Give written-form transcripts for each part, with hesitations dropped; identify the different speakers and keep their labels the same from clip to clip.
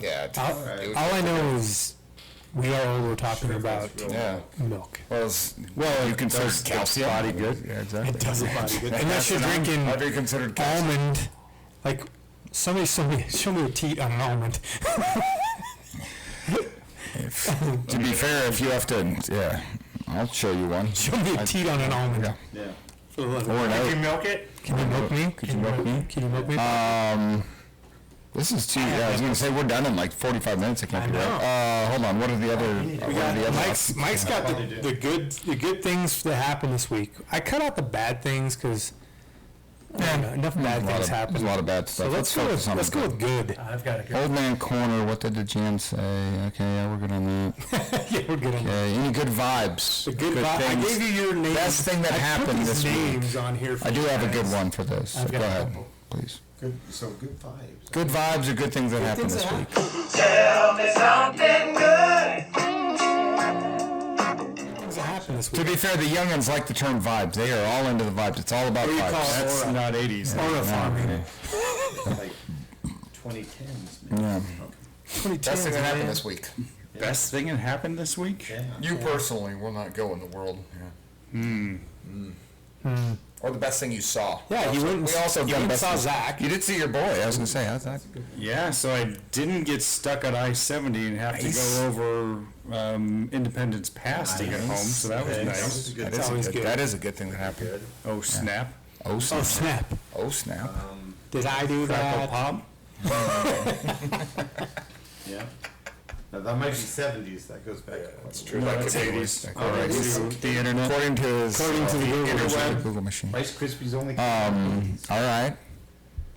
Speaker 1: Yeah.
Speaker 2: All I know is we all were talking about milk.
Speaker 1: Well, you consider calcium body good. Yeah, exactly.
Speaker 2: It does a body good. Unless you're drinking almond, like somebody show me a teat on an almond.
Speaker 1: To be fair, if you have to, I'll show you one.
Speaker 2: Show me a teat on an almond.
Speaker 3: Yeah.
Speaker 4: Can you milk it?
Speaker 2: Can you milk me?
Speaker 1: Could you milk me?
Speaker 2: Can you milk me?
Speaker 1: This is too. I was going to say we're done in like 45 minutes. I can't be right. Hold on. What are the other?
Speaker 2: Mike's got the good things that happen this week. I cut out the bad things because enough bad things happen.
Speaker 1: There's a lot of bad stuff.
Speaker 2: So let's go with good.
Speaker 4: I've got a good.
Speaker 1: Old Man Corner. What did the Jan say? Okay, yeah, we're good on that.
Speaker 2: Yeah, we're good on that.
Speaker 1: Any good vibes?
Speaker 2: The good vibes. I gave you your name.
Speaker 1: Best thing that happened this week.
Speaker 2: Names on here.
Speaker 1: I do have a good one for this. So go ahead, please.
Speaker 3: Good vibes.
Speaker 1: Good vibes are good things that happened this week.
Speaker 5: Tell me something good.
Speaker 2: Things that happened this week.
Speaker 1: To be fair, the youngins like the term vibes. They are all into the vibes. It's all about vibes.
Speaker 3: That's not 80s.
Speaker 2: Aura farming.
Speaker 3: Like 2010s.
Speaker 1: Yeah.
Speaker 2: 2010s,
Speaker 1: Best thing that happened
Speaker 2: man.
Speaker 1: this week.
Speaker 6: Best thing that happened this week?
Speaker 3: Yeah.
Speaker 1: You personally will not go in the world. Or the best thing you saw.
Speaker 2: Yeah, you went.
Speaker 1: We also
Speaker 2: you went saw Zach.
Speaker 1: You did see your boy. I was gonna say, how's that?
Speaker 6: Yeah, so I didn't get stuck at I-70 and have to go over Independence Pass to get home, so that was nice.
Speaker 1: That is a good thing that happened.
Speaker 6: Oh, snap.
Speaker 1: Oh, snap.
Speaker 2: Oh, snap.
Speaker 1: Oh, snap.
Speaker 2: Did I do that?
Speaker 6: Pop.
Speaker 3: Yeah. Now that might be 70s. That goes back.
Speaker 1: That's true.
Speaker 6: No,
Speaker 1: That
Speaker 6: that's
Speaker 1: could be
Speaker 6: 80s.
Speaker 1: Alright.
Speaker 6: The internet.
Speaker 1: According to
Speaker 3: interweb.
Speaker 1: Google machine.
Speaker 3: Rice Krispies only.
Speaker 1: All right.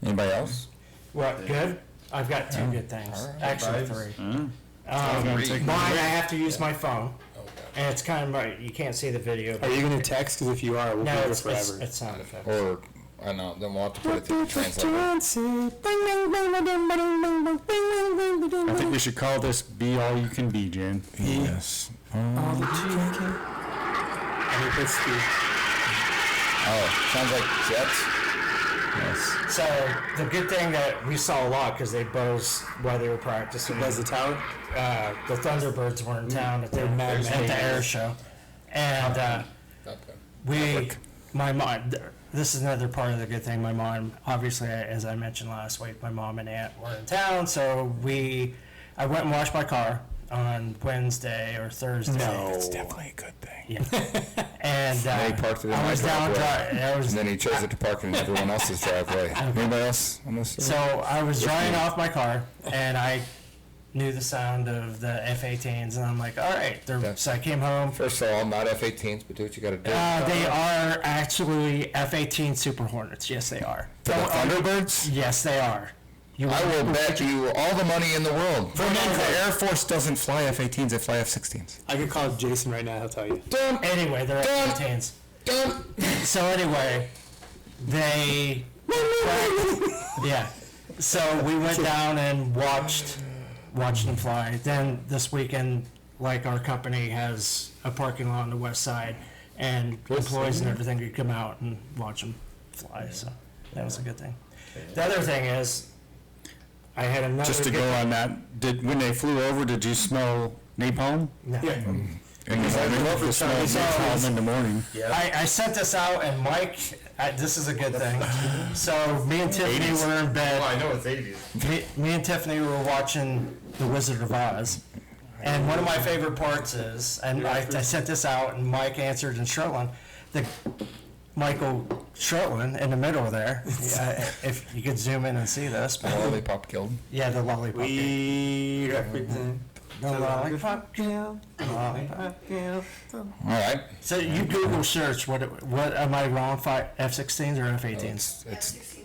Speaker 1: Anybody else?
Speaker 4: What, good? I've got two good things. Actually, three.
Speaker 1: Three.
Speaker 4: Mine, I have to use my phone. And it's kind of, you can't see the video.
Speaker 2: Are you gonna text? Because if you are, we'll
Speaker 4: No,
Speaker 2: be here
Speaker 4: it's
Speaker 2: forever.
Speaker 4: sound effects.
Speaker 1: Or, I know, then we'll have to put it through the translator.
Speaker 6: I think we should call this Be All You Can Be, Jan.
Speaker 1: Yes.
Speaker 2: All the chicken. And he puts the.
Speaker 1: Oh, sounds like jets. Yes.
Speaker 4: So the good thing that we saw a lot because they buzzed while they were practicing.
Speaker 2: Buzz the tower.
Speaker 4: The Thunderbirds were in town at the air show, and my mom. This is another part of the good thing. My mom, obviously, as I mentioned last week, my mom and aunt were in town, so I went and washed my car on Wednesday or Thursday.
Speaker 1: No, it's definitely a good thing.
Speaker 4: Yeah. And
Speaker 1: He parked it in
Speaker 4: I
Speaker 1: my
Speaker 4: was down
Speaker 1: driveway,
Speaker 4: and
Speaker 1: and then he chose it to park it in everyone else's driveway. Anybody else on this?
Speaker 4: So I was drying off my car, and I knew the sound of the F-18s, and I'm like, all right. So I came home.
Speaker 1: First of all, not F-18s, but do what you got to do.
Speaker 4: They are actually F-18 Super Hornets. Yes, they are.
Speaker 1: For the Thunderbirds?
Speaker 4: Yes, they are.
Speaker 1: I will bet you all the money in the world. Remember, the Air Force doesn't fly F-18s, they fly F-16s.
Speaker 2: I could call Jason right now. He'll tell you.
Speaker 4: Anyway, they're F-18s. So anyway, they... Yeah. So we went down and watched them fly. Then this weekend, like, our company has a parking lot on the west side, and employees and everything could come out and watch them fly. So that was a good thing. The other thing is, I had another.
Speaker 6: Just to go on that, when they flew over, did you smell napalm?
Speaker 4: No.
Speaker 2: Yeah.
Speaker 6: And I smell napalm in the morning.
Speaker 4: I sent this out, and Mike, this is a good thing. So me and Tiffany were in bed.
Speaker 3: I know it's 80s.
Speaker 4: Me and Tiffany were watching The Wizard of Oz. And one of my favorite parts is, and I sent this out, and Mike answered in Sherlin, Michael Sherlin in the middle there. If you could zoom in and see this.
Speaker 1: The lollipop killed.
Speaker 4: Yeah, the lollipop.
Speaker 2: We represent
Speaker 4: The lollipop kill.
Speaker 1: All right.
Speaker 4: So you Google search, what am I wrong, F-16s or F-18s?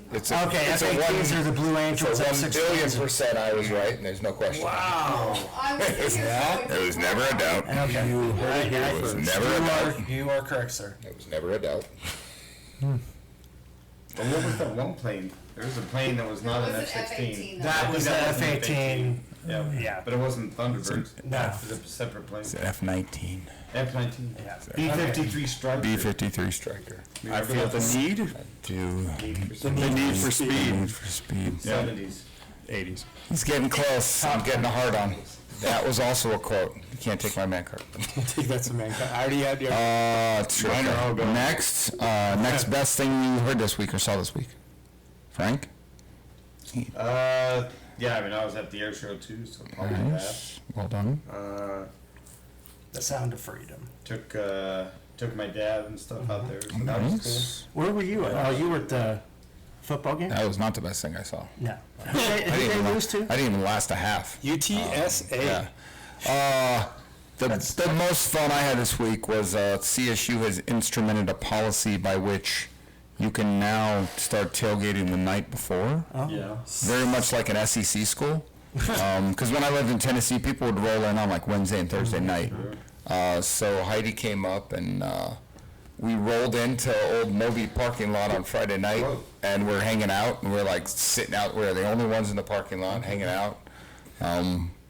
Speaker 1: It's
Speaker 4: Okay,
Speaker 1: it's
Speaker 4: F-18s are the Blue Angels,
Speaker 1: It's a 1
Speaker 4: F-16s.
Speaker 1: billion% I was right, and there's no question.
Speaker 4: Wow.
Speaker 1: There was never a doubt.
Speaker 4: Okay. You heard
Speaker 1: There was never a doubt.
Speaker 4: You are correct, sir.
Speaker 1: There was never a doubt.
Speaker 3: Well, what was that one plane? There was a plane that was not an F-16.
Speaker 4: That was the F-18.
Speaker 3: Yeah. But it wasn't Thunderbirds.
Speaker 4: No.
Speaker 3: It was a separate plane.
Speaker 1: It's F-19.
Speaker 3: F-19.
Speaker 4: Yeah.
Speaker 3: B-53 Striker.
Speaker 1: B-53 Striker.
Speaker 6: I feel the need.
Speaker 1: Do
Speaker 6: The need for speed.
Speaker 1: Need for speed.
Speaker 3: 70s.
Speaker 6: 80s.
Speaker 1: He's getting close. I'm getting a hard on. That was also a quote. You can't take my man card.
Speaker 2: Take that some man. I already had your.
Speaker 1: It's true.
Speaker 6: Mine are all gone.
Speaker 1: Next best thing you heard this week or saw this week, Frank?
Speaker 3: Yeah, I mean, I was at the air show too, so probably that.
Speaker 1: Nice. Well done.
Speaker 4: The sound of freedom.
Speaker 3: Took my dad and stuff out there, so that was
Speaker 1: Nice.
Speaker 4: Where were you at? Oh, you were at the football game?
Speaker 1: That was not the best thing I saw.
Speaker 4: No. Who did they lose to?
Speaker 1: I didn't even last a half.
Speaker 2: UTSA.
Speaker 1: Yeah. The most fun I had this week was CSU has instrumented a policy by which you can now start tailgating the night before.
Speaker 4: Oh.
Speaker 3: Yeah.
Speaker 1: Very much like an SEC school. Because when I lived in Tennessee, people would roll in on like Wednesday and Thursday night. So Heidi came up and we rolled into old Moby parking lot on Friday night, and we're hanging out, and we're like sitting out. We're the only ones in the parking lot hanging out.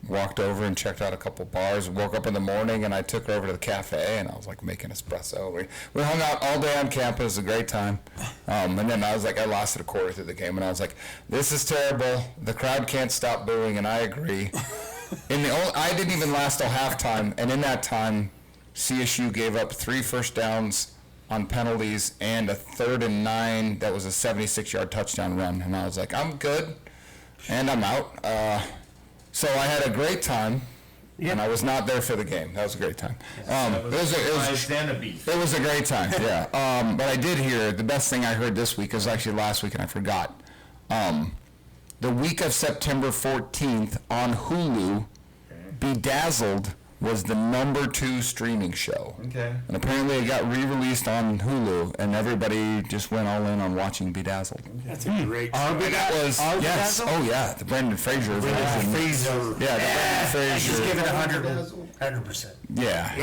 Speaker 1: Walked over and checked out a couple bars. Woke up in the morning, and I took her over to the cafe, and I was like making espresso. We hung out all day on campus. It was a great time. And then I was like, I lasted a quarter through the game, and I was like, this is terrible. The crowd can't stop booing, and I agree. I didn't even last till halftime, and in that time, CSU gave up 3 first downs on penalties and a 3rd and 9 that was a 76-yard touchdown run, and I was like, I'm good, and I'm out. So I had a great time, and I was not there for the game. That was a great time. It was a great time, yeah. But I did hear, the best thing I heard this week, was actually last week, and I forgot. The week of September 14th on Hulu, Bedazzled was the #2 streaming show.
Speaker 3: Okay.
Speaker 1: And apparently it got re-released on Hulu, and everybody just went all in on watching Bedazzled.
Speaker 2: That's a great.
Speaker 1: Yes. Oh yeah, the Brendan Fraser version. Yeah, the Brendan Fraser.
Speaker 4: Just give it 100%.
Speaker 1: Yeah.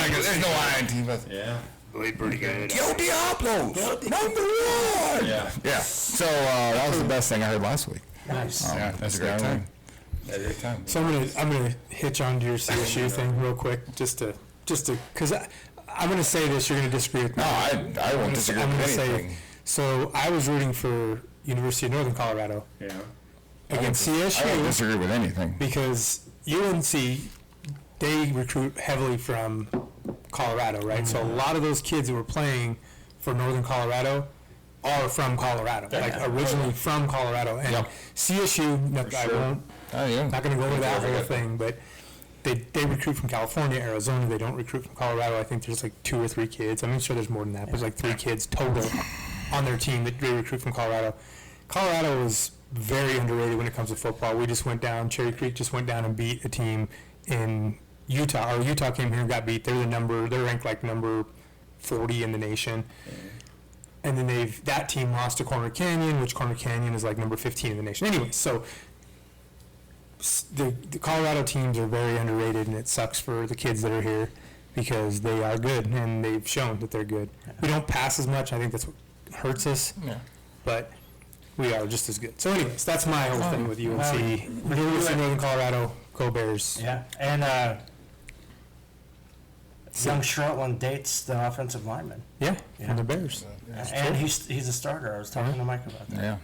Speaker 1: There's no INT, but
Speaker 3: Yeah.
Speaker 2: Really pretty good.
Speaker 1: Yo Diablos, #1.
Speaker 3: Yeah.
Speaker 1: Yeah. So that was the best thing I heard last week.
Speaker 4: Nice.
Speaker 1: Yeah, that's a great time. Great time.
Speaker 2: So I'm gonna hitch on to your CSU thing real quick, just to, because I'm gonna say this. You're gonna disagree with me.
Speaker 1: No, I won't disagree with anything.
Speaker 2: So I was rooting for University of Northern Colorado
Speaker 3: Yeah.
Speaker 2: against
Speaker 1: I don't
Speaker 2: CSU
Speaker 1: disagree with anything.
Speaker 2: because UNC, they recruit heavily from Colorado, right? So a lot of those kids that were playing for Northern Colorado are from Colorado, like originally from Colorado. And CSU, I won't.
Speaker 1: Oh yeah.
Speaker 2: Not going to go into that whole thing, but they recruit from California, Arizona. They don't recruit from Colorado. I think there's like 2 or 3 kids. I'm sure there's more than that, but there's like 3 kids total on their team that they recruit from Colorado. Colorado is very underrated when it comes to football. We just went down, Cherry Creek just went down and beat a team in Utah. Or Utah came here and got beat. They're ranked like number 40 in the nation. And then that team lost to Corner Canyon, which Corner Canyon is like number 15 in the nation. Anyway, so the Colorado teams are very underrated, and it sucks for the kids that are here because they are good, and they've shown that they're good. We don't pass as much. I think that's what hurts us.
Speaker 1: Yeah.
Speaker 2: But we are just as good. So anyways, that's my whole thing with UNC. University of Northern Colorado, go Bears.
Speaker 4: Yeah, and young Shortland dates the offensive lineman.
Speaker 2: Yeah, and the Bears.
Speaker 4: And he's a starter. I was talking to Mike about that.
Speaker 1: Yeah,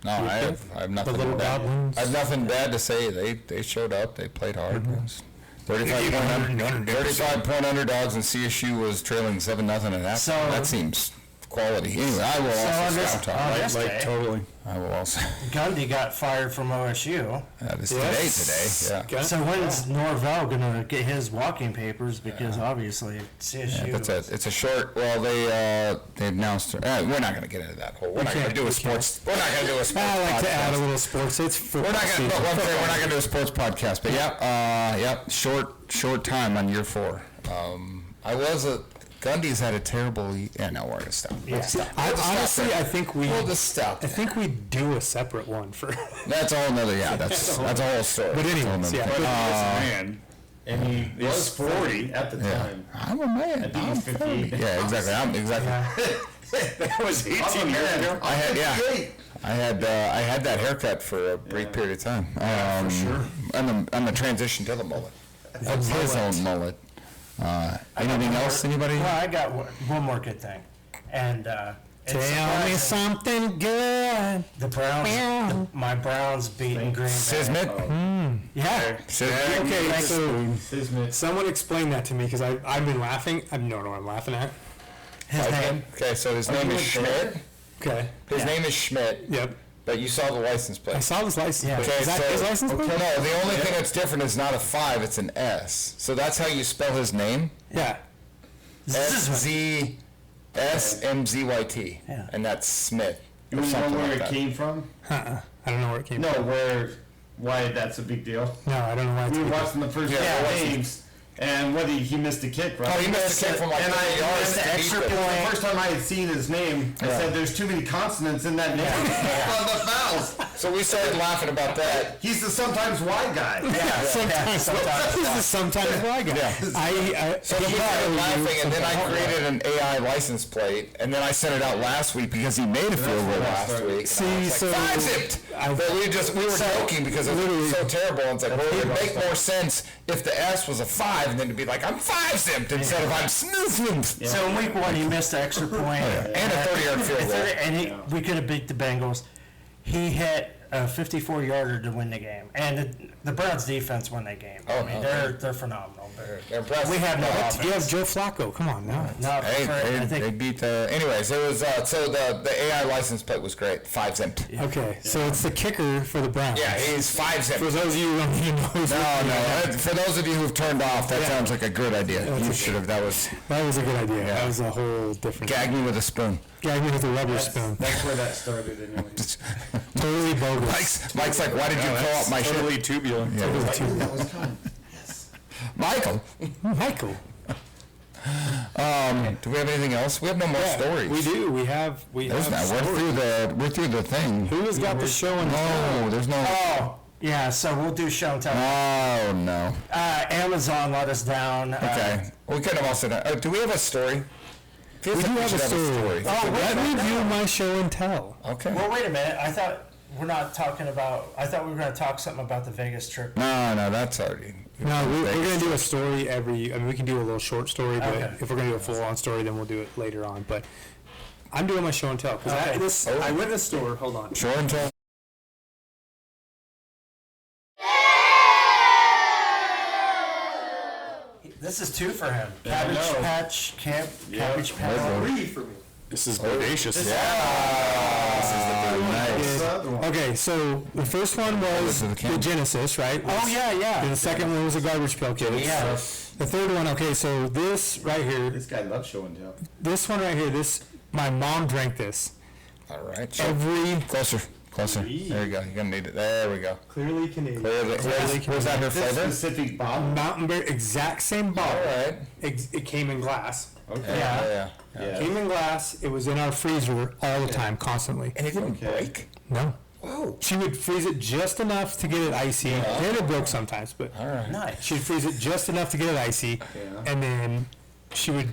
Speaker 1: no, I have nothing.
Speaker 2: The little
Speaker 1: bad.
Speaker 2: goblins.
Speaker 1: I have nothing bad to say. They showed up. They played hard. It was 35 point underdogs, and CSU was trailing 7-0 at half.
Speaker 4: So
Speaker 1: that seems quality. Anyway, I will also scout
Speaker 6: Like totally.
Speaker 1: I will also.
Speaker 4: Gundy got fired from OSU.
Speaker 1: That is today. Yeah.
Speaker 4: So when's Norvell gonna get his walking papers? Because obviously CSU.
Speaker 1: Yeah, it's a short. Well, they announced. We're not going to get into that whole. We're not going to do a sports. We're not going to do a sports.
Speaker 2: I like to add a
Speaker 1: podcast.
Speaker 2: little sports. It's football.
Speaker 1: We're not going to. We're not going to do a sports podcast. But yeah, short time on year 4. Gundy's had a terrible. Yeah, no, we're gonna stop.
Speaker 2: Honestly, I think
Speaker 1: we'll just stop.
Speaker 2: I think we do a separate one for.
Speaker 1: That's a whole nother. Yeah, that's a whole story.
Speaker 2: But anyways, yeah.
Speaker 6: Man.
Speaker 3: And he was 40 at the time.
Speaker 1: I'm a man.
Speaker 3: I think he's 58.
Speaker 1: Yeah, exactly.
Speaker 6: That was 18 years ago.
Speaker 1: I had that haircut for a brief period of time. For sure. On the transition to the mullet. That's his own mullet. Anything else? Anybody?
Speaker 4: Well, I got one more good thing, and
Speaker 2: Tell me something good.
Speaker 4: The Browns, my Browns beating Green Bay.
Speaker 1: Sismet?
Speaker 4: Yeah.
Speaker 2: Okay, so
Speaker 3: Sismet.
Speaker 2: someone explain that to me because I've been laughing. I don't know what I'm laughing at.
Speaker 4: His name.
Speaker 1: Okay, so his name is Schmidt.
Speaker 2: Okay.
Speaker 1: His name is Schmidt,
Speaker 2: Yep.
Speaker 1: but you saw the license plate.
Speaker 2: I saw this license
Speaker 4: Yeah.
Speaker 2: plate.
Speaker 1: Okay,
Speaker 2: Is that
Speaker 1: so-
Speaker 2: his license plate?
Speaker 1: No, the only thing that's different is not a 5, it's an S. So that's how you spell his name.
Speaker 2: Yeah.
Speaker 1: SZSMZYT.
Speaker 4: Yeah.
Speaker 1: And that's Smith.
Speaker 3: You
Speaker 1: Or
Speaker 3: know
Speaker 1: something
Speaker 3: where
Speaker 1: like
Speaker 3: it
Speaker 1: that.
Speaker 3: came from?
Speaker 2: I don't know where it came
Speaker 3: No,
Speaker 2: from.
Speaker 3: why that's a big deal.
Speaker 2: No, I don't know why it's
Speaker 3: We were watching the first games, and he missed a kick, right?
Speaker 1: Oh, he missed a kick from like
Speaker 3: And
Speaker 1: 30 yards
Speaker 3: missed
Speaker 1: to
Speaker 3: the
Speaker 1: beat
Speaker 3: extra
Speaker 1: them.
Speaker 3: point. The first time I had seen his name, I said, "There's too many consonants in that name on the fouls."
Speaker 1: So we started laughing about that.
Speaker 3: He's the sometimes Y guy.
Speaker 2: Sometimes This is sometimes why guy.
Speaker 1: Yeah. So then we started laughing, and then I created an AI license plate, and then I sent it out last week because he made a field goal last week.
Speaker 2: See, so
Speaker 1: Five zipped! But we were joking because it was so terrible. And it's like, well, it would make more sense if the S was a 5, and then to be like, I'm 5 zipped instead of I'm smooth zipped.
Speaker 4: So in week 1, he missed the extra point.
Speaker 1: And a 30-yard field goal.
Speaker 4: And we could have beat the Bengals. He hit a 54-yarder to win the game. And the Browns defense won that game.
Speaker 1: Oh,
Speaker 4: I mean,
Speaker 1: no.
Speaker 4: they're phenomenal.
Speaker 1: They're impressive.
Speaker 4: We have no
Speaker 1: But-
Speaker 4: offense.
Speaker 2: you have Joe Flacco. Come on now.
Speaker 4: No,
Speaker 1: Hey,
Speaker 4: I
Speaker 1: they
Speaker 4: think
Speaker 1: beat the. Anyways, it was so the AI license plate was great. 5 zipped.
Speaker 2: Okay, so it's the kicker for the Browns.
Speaker 1: Yeah, he's 5 zipped.
Speaker 2: For those of you who don't even know who's
Speaker 1: No. For those of you who've turned off, that sounds like a good idea. You should have. That was
Speaker 2: that was a good idea. That was a whole different.
Speaker 1: gag me with a spoon.
Speaker 2: Gag me with a rubber spoon.
Speaker 3: That's where that started, anyway.
Speaker 2: Totally bogus.
Speaker 1: Mike's like, why did you pull up my shit?
Speaker 6: Totally tubular.
Speaker 1: Yeah,
Speaker 3: That was kind.
Speaker 1: Michael.
Speaker 2: Michael.
Speaker 1: Do we have anything else? We have no more stories.
Speaker 2: We do. We have.
Speaker 1: There's not. We're through the thing.
Speaker 2: Who has got the show and
Speaker 1: No, there's no.
Speaker 4: Oh, yeah, so we'll do show and tell.
Speaker 1: Oh no.
Speaker 4: Amazon let us down.
Speaker 1: Okay. We could have also done. Do we have a story?
Speaker 2: We do have a story. Let me do my show and tell.
Speaker 1: Okay.
Speaker 4: Well, wait a minute. I thought we were going to talk something about the Vegas trip.
Speaker 1: No, that's already.
Speaker 2: No, we're going to do a story every. I mean, we can do a little short story, but
Speaker 4: Okay.
Speaker 2: if we're going to do a full-on story, then we'll do it later on. But I'm doing my show and tell because
Speaker 4: Okay.
Speaker 2: I went to the store. Hold on.
Speaker 1: Sure and tell.
Speaker 4: This is 2 for him. Cabbage Patch, Cabbage Patch.
Speaker 6: This is bodacious.
Speaker 2: Okay, so the first one was
Speaker 1: to the
Speaker 2: the
Speaker 1: camera.
Speaker 2: Genesis, right?
Speaker 4: Oh, yeah.
Speaker 2: And the second one was the Garbage Pail Kids.
Speaker 4: Yeah.
Speaker 2: The third one, okay, so this right here,
Speaker 3: This guy loves show and tell.
Speaker 2: this one right here, my mom drank this
Speaker 1: All right.
Speaker 2: every.
Speaker 1: Closer. There you go. You're gonna need it. There we go.
Speaker 2: Clearly Canadian.
Speaker 1: Was that her
Speaker 3: This
Speaker 1: flavor?
Speaker 3: specific bottle.
Speaker 2: Mountain Bear, exact same
Speaker 1: All
Speaker 2: bottle.
Speaker 1: right.
Speaker 2: It came in glass.
Speaker 3: Okay.
Speaker 1: Yeah.
Speaker 3: Yeah.
Speaker 2: Came in glass. It was in our freezer all the time, constantly.
Speaker 1: And it didn't
Speaker 3: Okay.
Speaker 1: break.
Speaker 2: No.
Speaker 1: Whoa.
Speaker 2: She would freeze it just enough to get it icy. Then it broke sometimes, but
Speaker 1: All right.
Speaker 4: Nice.
Speaker 2: she'd freeze it just enough to get it icy,
Speaker 3: Yeah.
Speaker 2: and then she would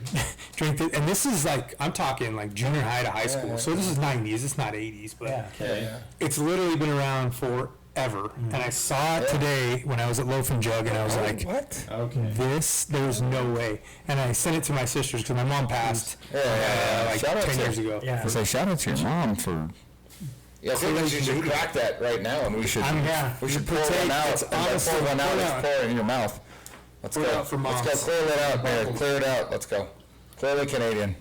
Speaker 2: drink it. And this is like, I'm talking like junior high to high school. So this is 90s. It's not 80s, but
Speaker 4: Yeah.
Speaker 3: Okay.
Speaker 2: it's literally been around forever. And I saw it today when I was at Loaf and Jug, and I was like,
Speaker 1: What?
Speaker 3: Okay.
Speaker 2: there's no way. And I sent it to my sisters because my mom passed like
Speaker 1: Shout out
Speaker 2: 10
Speaker 1: to
Speaker 2: years ago.
Speaker 4: Yeah.
Speaker 1: I say shout out to your mom for. Yeah, I think you should crack that right now, and we should.
Speaker 2: Yeah.
Speaker 1: We should pour one out.
Speaker 2: It's
Speaker 1: And then
Speaker 2: honestly-
Speaker 1: pour one out.
Speaker 2: pour it
Speaker 1: Let's
Speaker 2: out.
Speaker 1: pour it in your mouth. Let's
Speaker 2: Pour it
Speaker 1: go.
Speaker 2: out for
Speaker 1: Let's go.
Speaker 2: moms.
Speaker 1: Clear it out, man. Clear it out. Let's go. Clearly Canadian.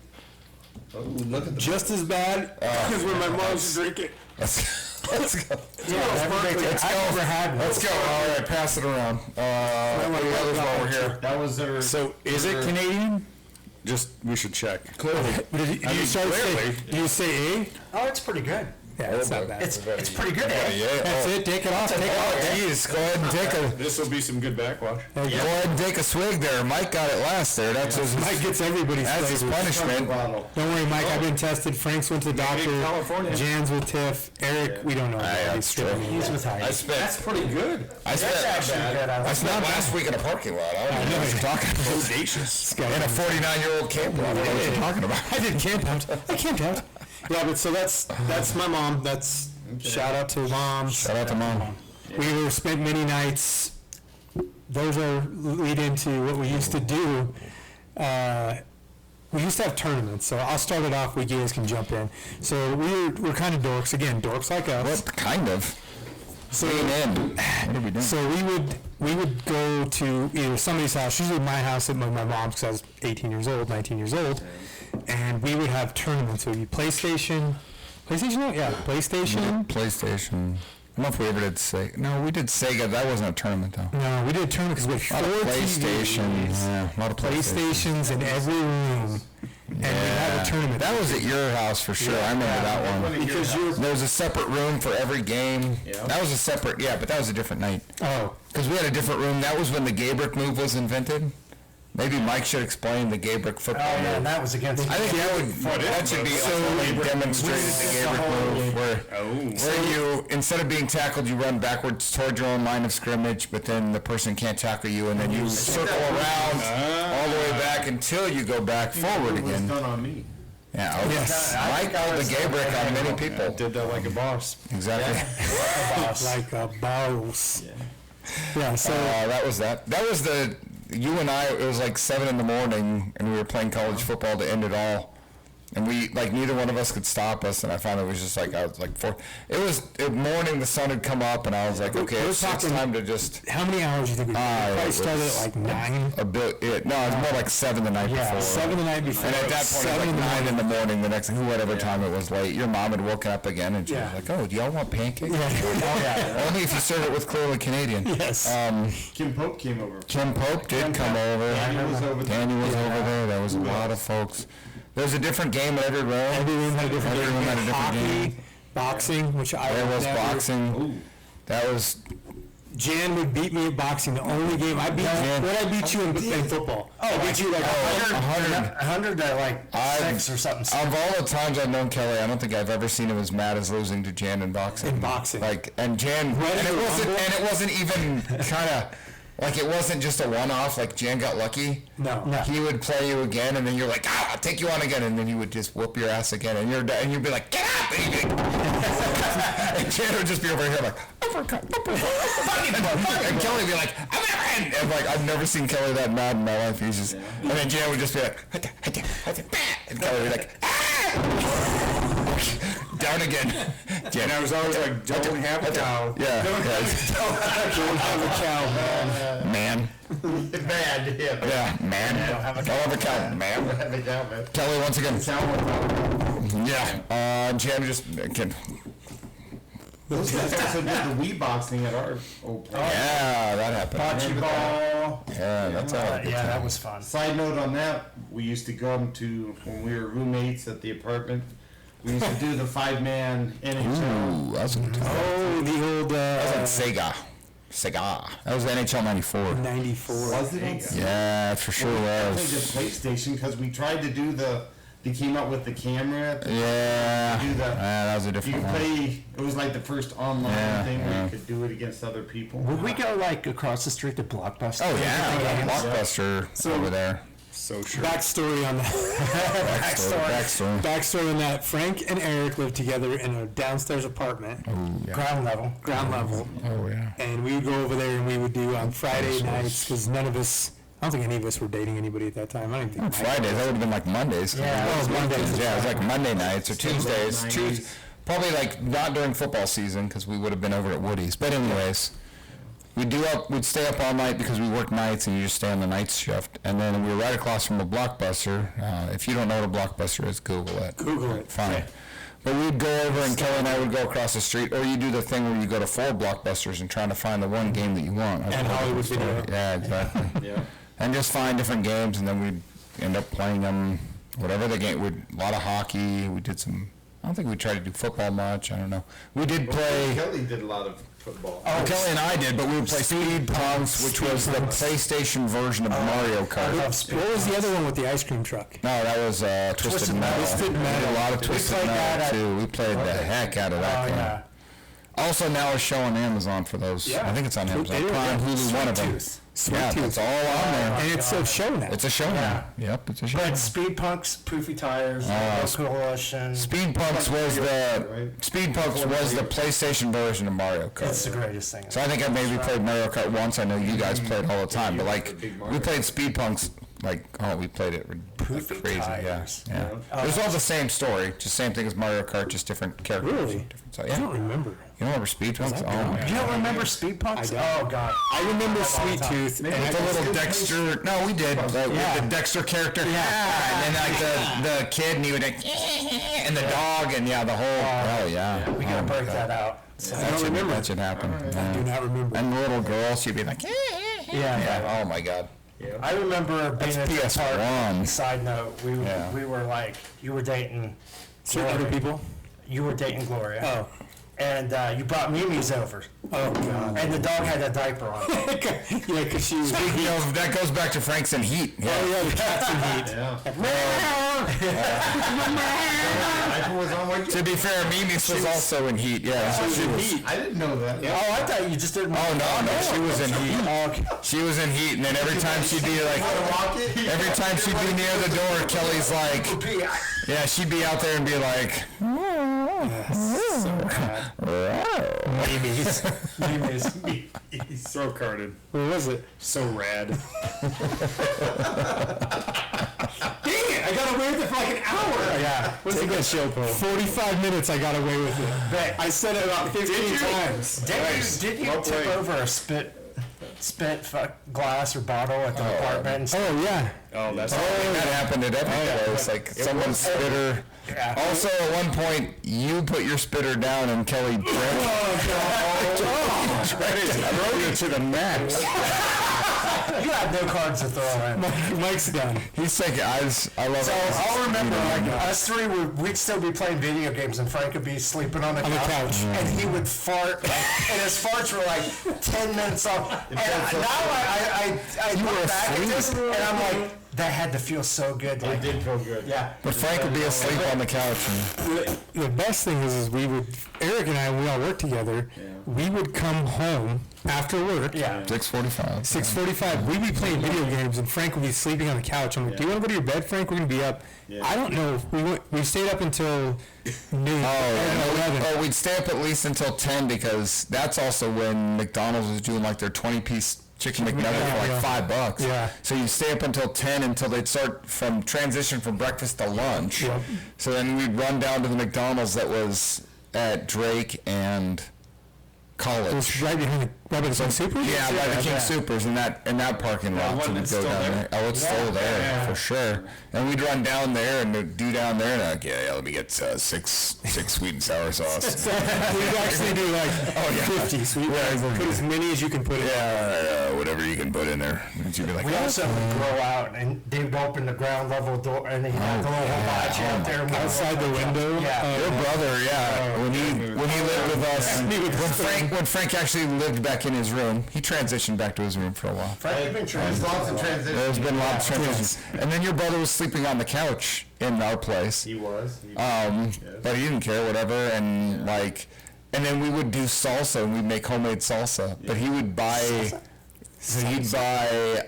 Speaker 3: Oh, look at the.
Speaker 2: Just as bad as when my mom's drinking.
Speaker 1: Let's go.
Speaker 2: Let's
Speaker 4: I've never had one.
Speaker 1: Let's go. All right, pass it around. What do the others while we're here?
Speaker 3: That was their.
Speaker 6: So is it Canadian? Just, we should check.
Speaker 1: Clearly.
Speaker 2: Did you say A?
Speaker 4: Oh, it's pretty good.
Speaker 2: Yeah, it's not bad.
Speaker 4: It's pretty good, eh?
Speaker 1: Yeah.
Speaker 2: That's it. Take it off. Take it
Speaker 1: Oh,
Speaker 2: off.
Speaker 1: geez. Go ahead and take a.
Speaker 6: This will be some good backwash.
Speaker 1: Go ahead and take a swig there. Mike got it last there. That's his.
Speaker 2: Mike gets everybody's
Speaker 1: That's his
Speaker 2: flavors.
Speaker 1: punishment.
Speaker 3: bottle.
Speaker 2: Don't worry, Mike. I've been tested. Frank's went to the doctor.
Speaker 6: California.
Speaker 2: Jan's with Tiff. Eric, we don't know.
Speaker 1: Yeah,
Speaker 2: He's
Speaker 1: that's true.
Speaker 4: He's with
Speaker 1: I
Speaker 4: Heidi.
Speaker 1: spent.
Speaker 3: Pretty good.
Speaker 1: I spent.
Speaker 4: That's actually good.
Speaker 1: I spent last week in a parking lot. I don't know what you're talking about.
Speaker 6: Bodacious.
Speaker 1: In a 49-year-old camper. I don't know what you're talking about.
Speaker 2: I did camp out. I camped out. Yeah, but so that's my mom. That's shout out to mom.
Speaker 1: Shout out to mom.
Speaker 2: We were spent many nights. Those are lead into what we used to do. we used to have tournaments, so I'll start it off, you guys can jump in. So we're kind of dorks, again, dorks like us.
Speaker 1: Well, kind of.
Speaker 2: So,
Speaker 1: Lean in. What are we doing?
Speaker 2: so we would go to either somebody's house, usually my house at my mom's, because I was 18 years old, 19 years old, and we would have tournaments. It would be PlayStation, yeah, PlayStation.
Speaker 1: PlayStation. I don't know if we ever did Sega. No, we did Sega. That wasn't a tournament, though.
Speaker 2: No, we did a tournament because we had
Speaker 1: A lot
Speaker 2: 4
Speaker 1: of PlayStation.
Speaker 2: TVs,
Speaker 1: Yeah, a lot of PlayStation.
Speaker 2: PlayStations in every room, and we had a tournament.
Speaker 1: That was at your house for sure. I remember that one.
Speaker 3: Because
Speaker 1: There was a separate room for every game.
Speaker 3: Yeah.
Speaker 1: That was a separate, but that was a different night.
Speaker 2: Oh,
Speaker 1: Because we had a different room. That was when the Gabrick move was invented. Maybe Mike should explain the Gabrick
Speaker 4: Oh,
Speaker 1: football
Speaker 4: yeah, and
Speaker 1: move.
Speaker 4: that was against.
Speaker 1: I think that should be fully demonstrated the Gabrick move, where you, instead of being tackled, you run backwards toward your own line of scrimmage, but then the person can't tackle you, and then you circle around all the way back until you go back forward
Speaker 3: it was
Speaker 1: again.
Speaker 3: done on me.
Speaker 1: Yeah, okay.
Speaker 2: Yes.
Speaker 1: Mike pulled the Gabrick on many people.
Speaker 6: Did that like a boss.
Speaker 1: Exactly.
Speaker 2: like a boss. Yeah, so
Speaker 1: That was that. That was you and I, it was like 7 in the morning, and we were playing college football to end it all. And we, neither one of us could stop us, and I found it was just I was like 4. It was morning, the sun had come up, and I was like, okay, it's time to just.
Speaker 2: how many hours do you think we did? We probably
Speaker 1: it
Speaker 2: started
Speaker 1: was
Speaker 2: at like 9.
Speaker 1: a bit. No, it was more like 7 the night before.
Speaker 2: 7 the night before.
Speaker 1: And at that point, it was like 9 in the morning, the next, whatever time it was late. Your mom had woken up again, and she was like, oh, do y'all want pancakes?
Speaker 2: Yeah.
Speaker 1: Only if you serve it with clearly Canadian.
Speaker 2: Yes.
Speaker 3: Kim Pope came over.
Speaker 1: Kim Pope did come over.
Speaker 3: Danny was over there.
Speaker 1: Danny was over there. There was a lot of folks. There was a different game in every room.
Speaker 2: Every room had a different
Speaker 1: Every
Speaker 2: game.
Speaker 1: room had a different
Speaker 2: Hockey,
Speaker 1: game.
Speaker 2: boxing, which I
Speaker 1: There was
Speaker 2: never-
Speaker 1: boxing. That was.
Speaker 2: Jan would beat me at boxing. The only game I beat
Speaker 1: Jan.
Speaker 2: what I beat you in football. I beat you like 100.
Speaker 4: 100 to like
Speaker 1: I've-
Speaker 4: 6 or something.
Speaker 1: Of all the times I've known Kelly, I don't think I've ever seen him as mad as losing to Jan in boxing.
Speaker 2: In boxing.
Speaker 1: And Jan,
Speaker 2: Ready to rumble?
Speaker 1: and it wasn't even kind of. It wasn't just a one-off, Jan got lucky.
Speaker 2: No.
Speaker 1: He would play you again, and then you're like, I'll take you on again, and then he would just whoop your ass again, and you'd be like, get up! And, he'd be and Jan would just be over here like, uppercut, and Kelly would be like, I'm in! And I've never seen Kelly that mad in my life. He's just, and then Jan would just be like, and Kelly would be like, down again.
Speaker 6: And I was always like, don't have a cow.
Speaker 1: Yeah.
Speaker 3: Don't have a cow,
Speaker 1: Man.
Speaker 3: man. Man, yeah.
Speaker 1: Yeah, man. Don't have a cow, man.
Speaker 3: Don't have a cow, man.
Speaker 1: Kelly, once again. Yeah. Jan just, again.
Speaker 3: Those guys also did the Wii boxing at our old place.
Speaker 1: Yeah, that happened.
Speaker 3: Bocce ball.
Speaker 1: Yeah, that's all.
Speaker 4: yeah, that was fun.
Speaker 3: Side note on that, we used to go to, when we were roommates at the apartment, we used to do the 5-man NHL.
Speaker 1: Ooh, that was a good time.
Speaker 2: Oh, the old
Speaker 1: That was on Sega. Sega. That was NHL 94.
Speaker 2: 94.
Speaker 3: Was it on Sega?
Speaker 1: Yeah, it for sure
Speaker 3: I think
Speaker 1: was.
Speaker 3: the PlayStation, because we tried to do they came out with the camera.
Speaker 1: Yeah.
Speaker 3: Do that.
Speaker 1: That was a
Speaker 3: You
Speaker 1: different
Speaker 3: could
Speaker 1: one.
Speaker 3: play, it was like the first online
Speaker 1: Yeah,
Speaker 3: thing where
Speaker 1: yeah.
Speaker 3: you could do it against other people.
Speaker 4: Would we go like across the street to Blockbuster?
Speaker 1: Oh, yeah. Blockbuster over there.
Speaker 6: So sure.
Speaker 2: Backstory on that.
Speaker 1: Backstory.
Speaker 2: Backstory on that. Frank and Eric lived together in a downstairs apartment,
Speaker 4: Ground level.
Speaker 2: ground level.
Speaker 1: Oh, yeah.
Speaker 2: And we would go over there and we would do on Friday nights, because none of us, I don't think any of us were dating anybody at that time. I don't even think Mike
Speaker 1: Fridays, that would have been like Mondays.
Speaker 4: Yeah,
Speaker 1: it was
Speaker 2: Mondays.
Speaker 1: Yeah, it was like Monday nights or Tuesdays.
Speaker 3: 90s.
Speaker 1: Probably not during football season, because we would have been over at Woody's. But anyways, we'd stay up all night because we worked nights and you just stay on the night shift. And then we were right across from a Blockbuster. If you don't know what a Blockbuster is, Google it.
Speaker 2: Google it.
Speaker 1: Fine. But we'd go over and Kelly and I would go across the street, or you do the thing where you go to 4 Blockbusters and trying to find the one game that you want.
Speaker 2: And Hollywood Video.
Speaker 1: Yeah, exactly.
Speaker 3: Yeah.
Speaker 1: And just find different games, and then we'd end up playing them, whatever the game. A lot of hockey. We did some. I don't think we tried to do football much. I don't know. We did play.
Speaker 3: Kelly did a lot of football.
Speaker 1: Oh, Kelly and I did, but we would play Speed Punks, which was the PlayStation version of Mario Kart.
Speaker 2: What was the other one with the ice cream truck?
Speaker 1: No, that was Twisted Metal.
Speaker 2: Twisted
Speaker 1: We did
Speaker 2: Metal.
Speaker 1: a lot of Twisted
Speaker 4: played that
Speaker 1: Metal
Speaker 4: at-
Speaker 1: too. We played the heck out of that
Speaker 4: Oh,
Speaker 1: game.
Speaker 4: yeah.
Speaker 1: Also, now a show on Amazon for those.
Speaker 2: Yeah.
Speaker 1: I think it's on Amazon
Speaker 2: They were-
Speaker 1: Prime,
Speaker 2: yeah.
Speaker 1: Hulu, one of them.
Speaker 2: Sweet
Speaker 1: Yeah,
Speaker 2: Tooth.
Speaker 1: it's all on there.
Speaker 2: And it's a show now.
Speaker 1: It's a show now. Yep, it's a show.
Speaker 4: But Speed Punks, Poofy Tires, Coalition.
Speaker 1: Speed Punks was the
Speaker 3: Right.
Speaker 1: Speed Punks was the PlayStation version of Mario Kart.
Speaker 4: That's the greatest thing.
Speaker 1: So I think I maybe played Mario Kart once. I know you guys played all the time, but
Speaker 3: you were a big Mario
Speaker 1: we played Speed Punks we played it
Speaker 4: Poofy
Speaker 1: Crazy,
Speaker 4: tires.
Speaker 1: yeah. It was all the same story, just same thing as Mario Kart, just different characters.
Speaker 2: Really?
Speaker 1: Different, so,
Speaker 2: I
Speaker 1: yeah.
Speaker 2: don't remember.
Speaker 1: You don't remember Speed Punks? Oh my
Speaker 4: You don't remember Speed Punks?
Speaker 2: I don't.
Speaker 4: Oh god.
Speaker 2: I remember Sweet Tooth. And
Speaker 1: With the little Dexter, no, we did. With the Dexter character. Yeah. And then like the kid, and he would like, and the dog, and yeah, the whole. Oh yeah.
Speaker 4: We gotta
Speaker 1: Oh,
Speaker 4: break
Speaker 1: God.
Speaker 4: that out. So,
Speaker 1: That should happen.
Speaker 2: I
Speaker 1: Yeah.
Speaker 2: do not remember.
Speaker 1: And the little girl, she'd be like,
Speaker 4: yeah.
Speaker 1: Oh my God.
Speaker 4: I remember being at the park.
Speaker 1: PS1.
Speaker 4: Side note, we were like, you were dating
Speaker 2: Certain other people?
Speaker 4: You were dating Gloria.
Speaker 2: Oh.
Speaker 4: And you brought Mimi's over.
Speaker 2: Oh, God.
Speaker 4: And the dog had a diaper on.
Speaker 2: Yeah, because she was...
Speaker 1: Speaking of, that goes back to Franks and Heat. Yeah.
Speaker 2: Oh, yeah, the cats in heat.
Speaker 3: Diaper was on my
Speaker 1: To be fair, Mimi's was also in Heat. Yeah. She was.
Speaker 3: I didn't know that.
Speaker 4: Oh, I thought you just didn't.
Speaker 1: Oh no, she was in Heat. She was in Heat, and then every time she'd be like, every time she'd be near the door, Kelly's like, yeah, she'd be out there and be like,
Speaker 4: Mimi's.
Speaker 6: He's throw carded.
Speaker 2: What was it?
Speaker 6: So rad.
Speaker 2: Dang it! I got away with it for like an hour.
Speaker 4: Yeah.
Speaker 2: Take that show, Paul. 45 minutes I got away with it. I said it about 15 times.
Speaker 4: Did you tip over a spit glass or bottle at the apartment?
Speaker 2: Oh, yeah.
Speaker 6: Oh, that's
Speaker 1: that happened at every place. Like someone's spitter.
Speaker 4: Yeah.
Speaker 1: Also, at one point, you put your spitter down and Kelly drank.
Speaker 6: Throw you to the max.
Speaker 4: You have no cards to throw in.
Speaker 2: Mike's done.
Speaker 1: He's like, I love
Speaker 4: So
Speaker 1: it.
Speaker 4: I'll remember, like, us three, we'd still be playing video games, and Frank would be sleeping on the couch, and he would fart, and his farts were like 10 minutes off. And now I look back at this, and I'm like, that had to feel so good.
Speaker 3: It
Speaker 4: Like,
Speaker 3: did feel good.
Speaker 4: yeah.
Speaker 1: But Frank would be asleep on the couch.
Speaker 2: The best thing is we would, Eric and I, we all worked together. We would come home after work.
Speaker 4: Yeah.
Speaker 1: 6:45.
Speaker 2: 6:45. We'd be playing video games, and Frank would be sleeping on the couch. I'm like, "Do you want to go to your bed, Frank? We're gonna be up."
Speaker 3: Yeah.
Speaker 2: I don't know. We stayed up until noon.
Speaker 1: Oh,
Speaker 2: 11.
Speaker 1: oh, we'd stay up at least until 10 because that's also when McDonald's was doing like their 20-piece chicken McNugget for like $5.
Speaker 2: Yeah.
Speaker 1: So you stay up until 10 until they'd start transition from breakfast to lunch.
Speaker 2: Yep.
Speaker 1: So then we'd run down to the McDonald's that was at Drake and
Speaker 2: It was
Speaker 1: College.
Speaker 2: right behind by the King Supers?
Speaker 1: Yeah, by the King
Speaker 2: yeah.
Speaker 1: Supers in that parking lot.
Speaker 6: one
Speaker 1: So we'd
Speaker 6: that's
Speaker 1: go
Speaker 6: still
Speaker 1: down
Speaker 6: there?
Speaker 1: there. Oh, it's still there for sure. And we'd run down there and do down there and like, yeah, let me get six sweet and sour sauce.
Speaker 2: We'd actually do like 50 sweet ones. Put as many as you can put in.
Speaker 1: Yeah, whatever you can put in there. And you'd be like,
Speaker 4: We also would grow out, and they would open the ground level door, and they had the little hibachi out there. and we would
Speaker 2: Outside the window.
Speaker 4: Yeah.
Speaker 1: your brother, yeah, when he lived with us, when Frank actually lived back in his room, he transitioned back to his room for a while.
Speaker 4: Frank, you've been
Speaker 3: There's lots of transitions.
Speaker 1: There's been lots of transitions. And then your brother was sleeping on the couch in our place.
Speaker 3: He was.
Speaker 1: But he didn't care, whatever, and like, and then we would do salsa, and we'd make homemade salsa. But he would buy, so he'd buy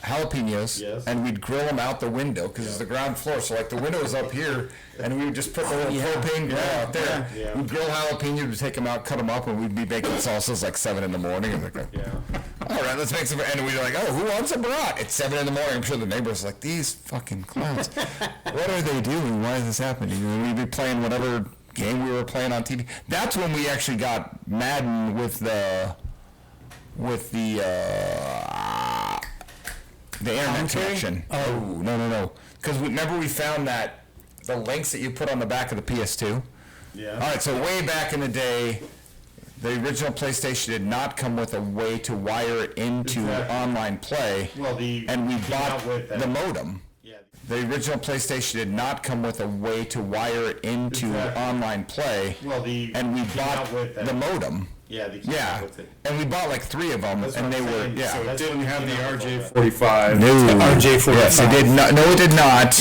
Speaker 1: jalapenos,
Speaker 3: Yes.
Speaker 1: and we'd grill them out the window because it's the ground floor. So like the window was up here, and we would just put the little propane grill out there.
Speaker 3: Yeah.
Speaker 1: We'd grill jalapenos, we'd take them out, cut them up, and we'd be making salsas like 7 in the morning. And like,
Speaker 3: Yeah.
Speaker 1: all right, let's make some. And we'd be like, oh, who wants a brat? It's 7 in the morning. I'm sure the neighbors like, these fucking clowns. What are they doing? Why is this happening? And we'd be playing whatever game we were playing on TV. That's when we actually got Madden with the internet connection. Oh, no. Because remember we found that the links that you put on the back of the PS2.
Speaker 3: Yeah.
Speaker 1: All right, so way back in the day, the original PlayStation did not come with a way to wire it into
Speaker 3: Exactly.
Speaker 1: online play,
Speaker 3: Well,
Speaker 1: and we
Speaker 3: came
Speaker 1: bought
Speaker 3: out with that.
Speaker 1: the modem.
Speaker 3: Yeah.
Speaker 1: The original PlayStation did not come with a way to wire it into
Speaker 3: Exactly.
Speaker 1: online play,
Speaker 3: Well,
Speaker 1: and we
Speaker 3: came
Speaker 1: bought
Speaker 3: out with that.
Speaker 1: the modem.
Speaker 3: Yeah. They came
Speaker 1: Yeah,
Speaker 3: out with it.
Speaker 1: and we bought like 3 of them,
Speaker 3: That's
Speaker 1: and
Speaker 3: what
Speaker 1: they
Speaker 3: I'm
Speaker 1: were,
Speaker 3: saying.
Speaker 1: yeah.
Speaker 3: So
Speaker 6: It
Speaker 3: that's
Speaker 6: didn't
Speaker 3: when
Speaker 6: have
Speaker 3: we
Speaker 6: the
Speaker 3: came out with all that.
Speaker 6: RJ45.
Speaker 1: No.
Speaker 2: RJ45.
Speaker 1: Yes, it did not. No, it did not.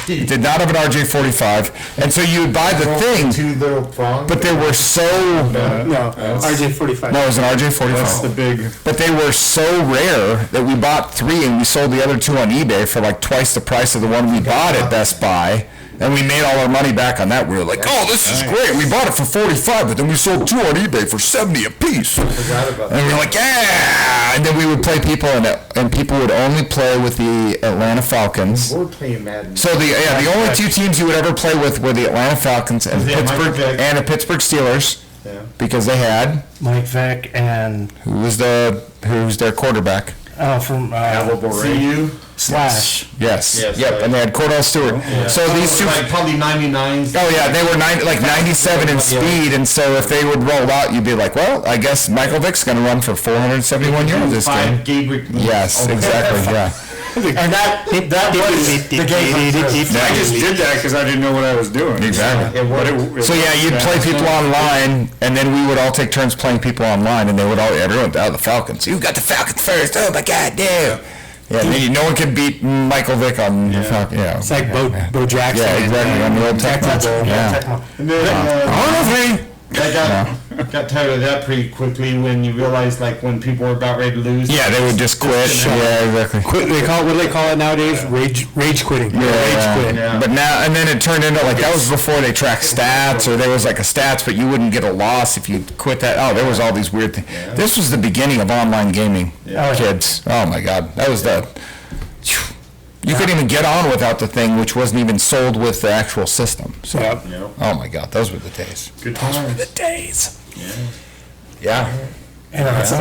Speaker 1: It did not have an RJ45, and so you would buy the thing,
Speaker 3: 2 little prongs.
Speaker 1: but they were so.
Speaker 2: No, RJ45.
Speaker 1: No, it was an RJ45.
Speaker 6: That's the big.
Speaker 1: But they were so rare that we bought 3 and we sold the other 2 on eBay for like twice the price of the one we bought at Best Buy. And we made all our money back on that. We were like, oh, this is great. We bought it for $45, but then we sold 2 on eBay for $70 a piece.
Speaker 3: Forgot about
Speaker 1: And we were like, yeah, Yeah, and then we would play people in it, and people would only play with the Atlanta Falcons.
Speaker 3: We're playing Madden.
Speaker 1: So the only two teams you would ever play with were the Atlanta Falcons and
Speaker 3: Yeah, Michael
Speaker 1: Pittsburgh
Speaker 3: Vick.
Speaker 1: and the Pittsburgh Steelers,
Speaker 3: Yeah.
Speaker 1: because they had
Speaker 4: Mike Vick and
Speaker 1: who was their quarterback?
Speaker 4: from
Speaker 3: CU.
Speaker 4: Slash.
Speaker 1: Yes.
Speaker 3: Yes,
Speaker 1: Yep.
Speaker 3: right.
Speaker 1: And they had Cordell Stewart. So these two.
Speaker 3: Like probably 99s.
Speaker 1: Oh yeah, they were 97 in speed, and so if they would roll out, you'd be like, well, I guess Michael Vick's going to run for 471 yards this game.
Speaker 3: Gabriel.
Speaker 1: Yes, exactly. Yeah.
Speaker 4: And that was the game.
Speaker 6: I just did that because I didn't know what I was doing.
Speaker 1: Exactly. So yeah, you'd
Speaker 6: worked.
Speaker 1: play people online, and then we would all take turns playing people online, and they would all everyone the Falcons. You got the Falcons first. Oh my God, damn. Yeah, and then no one could beat Michael Vick on the Falcons. Yeah,
Speaker 2: It's like Bo Jackson.
Speaker 1: yeah, exactly. On the old Tecmo. Yeah.
Speaker 3: And then,
Speaker 1: Honestly.
Speaker 3: I got tired of that pretty quickly when you realized, like, when people were about ready to lose.
Speaker 1: Yeah, they would just quit. Yeah, exactly.
Speaker 2: What do they call it nowadays? Rage quitting.
Speaker 1: Yeah,
Speaker 2: Rage quit.
Speaker 3: Yeah.
Speaker 1: But now, and then it turned into like, that was before they tracked stats, or there was like a stats, but you wouldn't get a loss if you quit that. Oh, there was all these weird things. This was the beginning of online gaming, kids. Oh my God, that was the. You couldn't even get on without the thing, which wasn't even sold with the actual system. So,
Speaker 2: Yep.
Speaker 1: oh my God, those were the days.
Speaker 3: Good times.
Speaker 1: The days. Yeah.
Speaker 2: And it's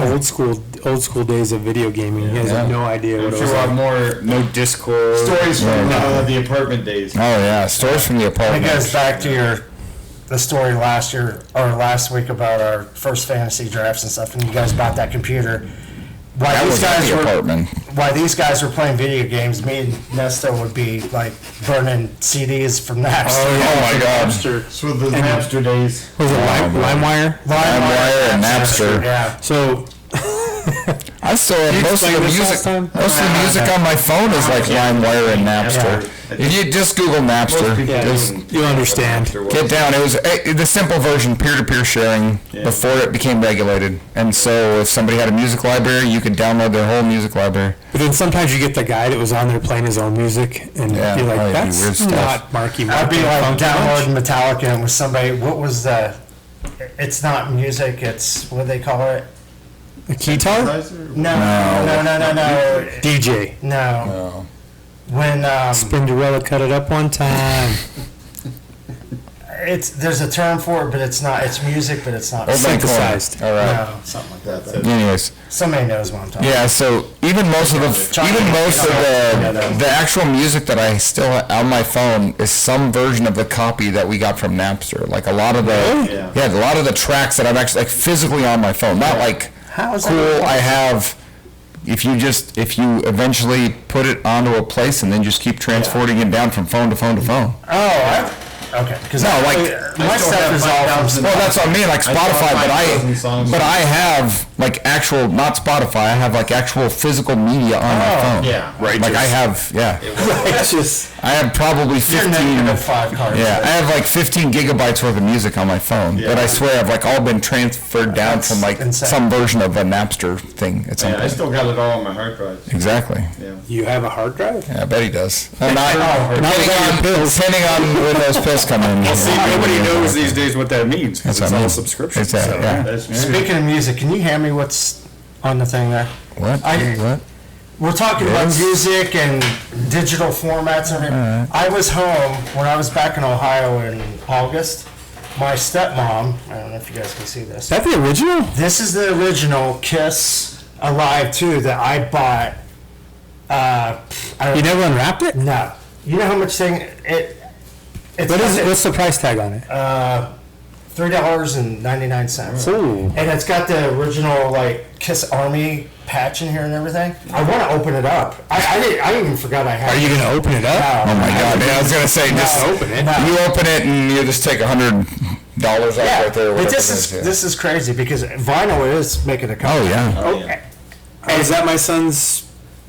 Speaker 2: old school days of video gaming. You guys have no idea what
Speaker 3: I'm
Speaker 2: it
Speaker 3: sure
Speaker 2: was
Speaker 3: we'll have
Speaker 2: like.
Speaker 3: more
Speaker 6: No Discord.
Speaker 3: stories from the apartment days.
Speaker 1: Oh yeah, stories from the
Speaker 4: It
Speaker 1: apartment.
Speaker 4: goes back to the story last year or last week about our first fantasy drafts and stuff, and you guys bought that computer.
Speaker 1: That was in the apartment.
Speaker 4: While these guys were playing video games, me and Nesta would be like burning CDs from Napster.
Speaker 1: Oh my God.
Speaker 3: So the Napster days.
Speaker 2: Was it LimeWire?
Speaker 1: LimeWire and Napster.
Speaker 4: Yeah.
Speaker 2: So
Speaker 1: I still have most of the
Speaker 2: explain this
Speaker 1: music.
Speaker 2: last time?
Speaker 1: Most of the music on my phone is like LimeWire and Napster. If you just Google Napster, just
Speaker 2: you'll understand.
Speaker 1: get down. It was the simple version, peer-to-peer sharing, before it became regulated. And so, if somebody had a music library, you could download their whole music library.
Speaker 2: But then sometimes you get the guy that was on there playing his own music, and
Speaker 1: Yeah,
Speaker 2: you're like,
Speaker 1: oh, it'd be weird
Speaker 2: that's
Speaker 1: stuff.
Speaker 2: not Marky Mark.
Speaker 4: I'd be like
Speaker 2: Funky Bunch."
Speaker 4: downloading Metallica and with somebody. What was the? It's not music. It's what do they call it?
Speaker 2: A guitar?
Speaker 4: No.
Speaker 2: DJ.
Speaker 4: No. When
Speaker 2: Spinderella cut it up one time.
Speaker 4: there's a term for it, but it's not. It's music, but it's not.
Speaker 1: Old Man Corner.
Speaker 2: Synthesized.
Speaker 1: All right.
Speaker 4: No, something like that.
Speaker 1: Anyways,
Speaker 4: Somebody knows what I'm talking.
Speaker 1: yeah. So even most of the actual music that I still have on my phone is some version of the copy that we got from Napster. Like a lot of the a lot of the tracks that I've actually like physically on my phone, not like.
Speaker 4: How is that
Speaker 1: cool
Speaker 4: possible?
Speaker 1: I have if you eventually put it onto a place and then just keep transporting it down from phone to phone to phone.
Speaker 4: Okay. Because
Speaker 1: No, like
Speaker 4: my stuff is all from.
Speaker 1: well, that's what I mean, like Spotify, but I have like actual, not Spotify, I have like actual physical media on my phone.
Speaker 3: yeah.
Speaker 6: Right.
Speaker 1: Like I have, I have probably
Speaker 4: You're
Speaker 1: 15.
Speaker 4: negative 5 cards.
Speaker 1: Yeah, I have like 15 gigabytes worth of music on my phone, but I swear I've like all been transferred down
Speaker 4: That's
Speaker 1: from like
Speaker 4: insane.
Speaker 1: some version of a Napster thing at some
Speaker 3: Yeah, I
Speaker 1: point.
Speaker 3: still got it all on my hard drive.
Speaker 1: Exactly.
Speaker 3: Yeah.
Speaker 2: You have a hard drive?
Speaker 1: Yeah, I bet he does. And depending on when those pills come in.
Speaker 6: See, nobody knows these days what that means because
Speaker 1: That's
Speaker 6: it's
Speaker 1: what I
Speaker 6: all
Speaker 1: mean.
Speaker 6: subscription.
Speaker 1: It's that,
Speaker 6: so-
Speaker 1: yeah.
Speaker 3: That's
Speaker 4: Speaking of music, can you hand me what's on the thing there?
Speaker 1: What? What?
Speaker 4: We're talking about music and digital formats and everything. I was home when I was back in Ohio in August. My stepmom, I don't know if you guys can see this.
Speaker 2: Is that the original?
Speaker 4: This is the original Kiss Alive 2 that I bought.
Speaker 2: You never unwrapped it?
Speaker 4: No. You know how much thing it's
Speaker 2: What is
Speaker 4: got
Speaker 2: it? What's the price tag on it?
Speaker 4: $3.99.
Speaker 2: Ooh.
Speaker 4: And it's got the original like Kiss Army patch in here and everything. I want to open it up. I even forgot I had
Speaker 2: Are you
Speaker 4: it.
Speaker 2: going to open it up?
Speaker 1: Oh my God, man, I was gonna say, just
Speaker 2: open it.
Speaker 1: you open it and you just take $100 off
Speaker 4: Yeah,
Speaker 1: right there. or
Speaker 4: but
Speaker 1: whatever
Speaker 4: this
Speaker 1: it
Speaker 4: is
Speaker 1: yeah.
Speaker 4: this is crazy because vinyl is making a
Speaker 1: Oh
Speaker 4: comeback.
Speaker 1: yeah,
Speaker 4: Okay.
Speaker 2: I was at my son's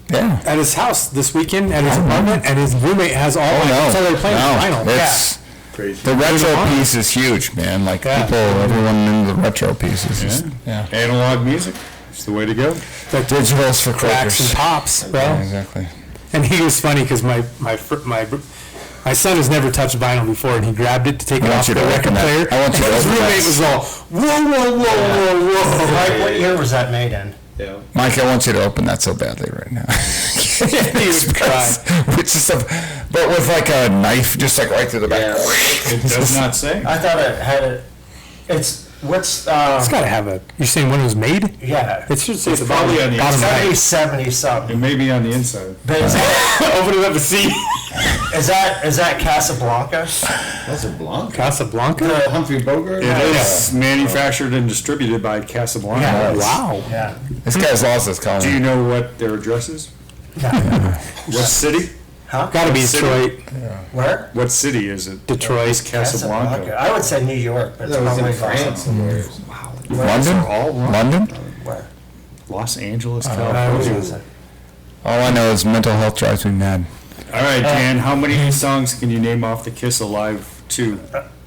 Speaker 1: yeah.
Speaker 2: at his house this weekend at his apartment, and his roommate has all.
Speaker 1: Oh no,
Speaker 2: So they're playing vinyl.
Speaker 1: It's
Speaker 3: crazy.
Speaker 1: the retro piece is huge, man. Like people, everyone into the retro piece is just
Speaker 6: Analog music. It's the way to go.
Speaker 2: Like
Speaker 1: digital's for
Speaker 2: cracks and
Speaker 1: crackers.
Speaker 2: pops, bro.
Speaker 1: Yeah, exactly.
Speaker 2: And he was funny because my son has never touched vinyl before, and he grabbed it to take it
Speaker 1: want
Speaker 2: off
Speaker 1: you
Speaker 2: the
Speaker 1: to
Speaker 2: record
Speaker 1: open that.
Speaker 2: player.
Speaker 1: I want you to
Speaker 2: His
Speaker 1: open
Speaker 2: roommate
Speaker 1: that.
Speaker 2: was all, whoa, whoa, whoa, whoa, whoa.
Speaker 4: Like what year was that made in?
Speaker 3: Yeah.
Speaker 1: Mike, I want you to open that so badly right now. Express, which is but with like a knife, just like right through the back.
Speaker 6: It does not say.
Speaker 4: I thought it had it. It's what's
Speaker 2: It's got to have a. You're saying when it was made?
Speaker 4: yeah.
Speaker 2: It should say
Speaker 6: It's
Speaker 2: the
Speaker 6: probably
Speaker 2: bottom,
Speaker 6: on the
Speaker 2: bottom
Speaker 6: inside.
Speaker 2: right.
Speaker 4: Maybe 70
Speaker 6: It
Speaker 4: something.
Speaker 6: may be on the inside.
Speaker 4: But is
Speaker 2: Open it up and see.
Speaker 4: that Casablanca?
Speaker 3: Casablanca.
Speaker 2: Casablanca.
Speaker 3: Humphrey Bogart.
Speaker 6: It is manufactured and distributed by Casablanca.
Speaker 4: Yeah.
Speaker 2: Wow.
Speaker 4: Yeah.
Speaker 1: This guy's lost his color.
Speaker 6: Do you know what their address is? What city?
Speaker 4: Huh?
Speaker 2: Got to be
Speaker 6: City.
Speaker 2: Detroit.
Speaker 4: Where?
Speaker 6: What city is it?
Speaker 2: Detroit.
Speaker 6: It's Casablanca.
Speaker 4: I would say New York, but it's
Speaker 3: That was
Speaker 4: probably
Speaker 3: in France somewhere.
Speaker 1: London?
Speaker 6: All wrong.
Speaker 1: London?
Speaker 4: Where?
Speaker 6: Los Angeles,
Speaker 4: I
Speaker 6: California.
Speaker 4: was gonna say.
Speaker 1: All I know is mental health drives me mad.
Speaker 6: All right, Dan, how many songs can you name off the Kiss Alive 2?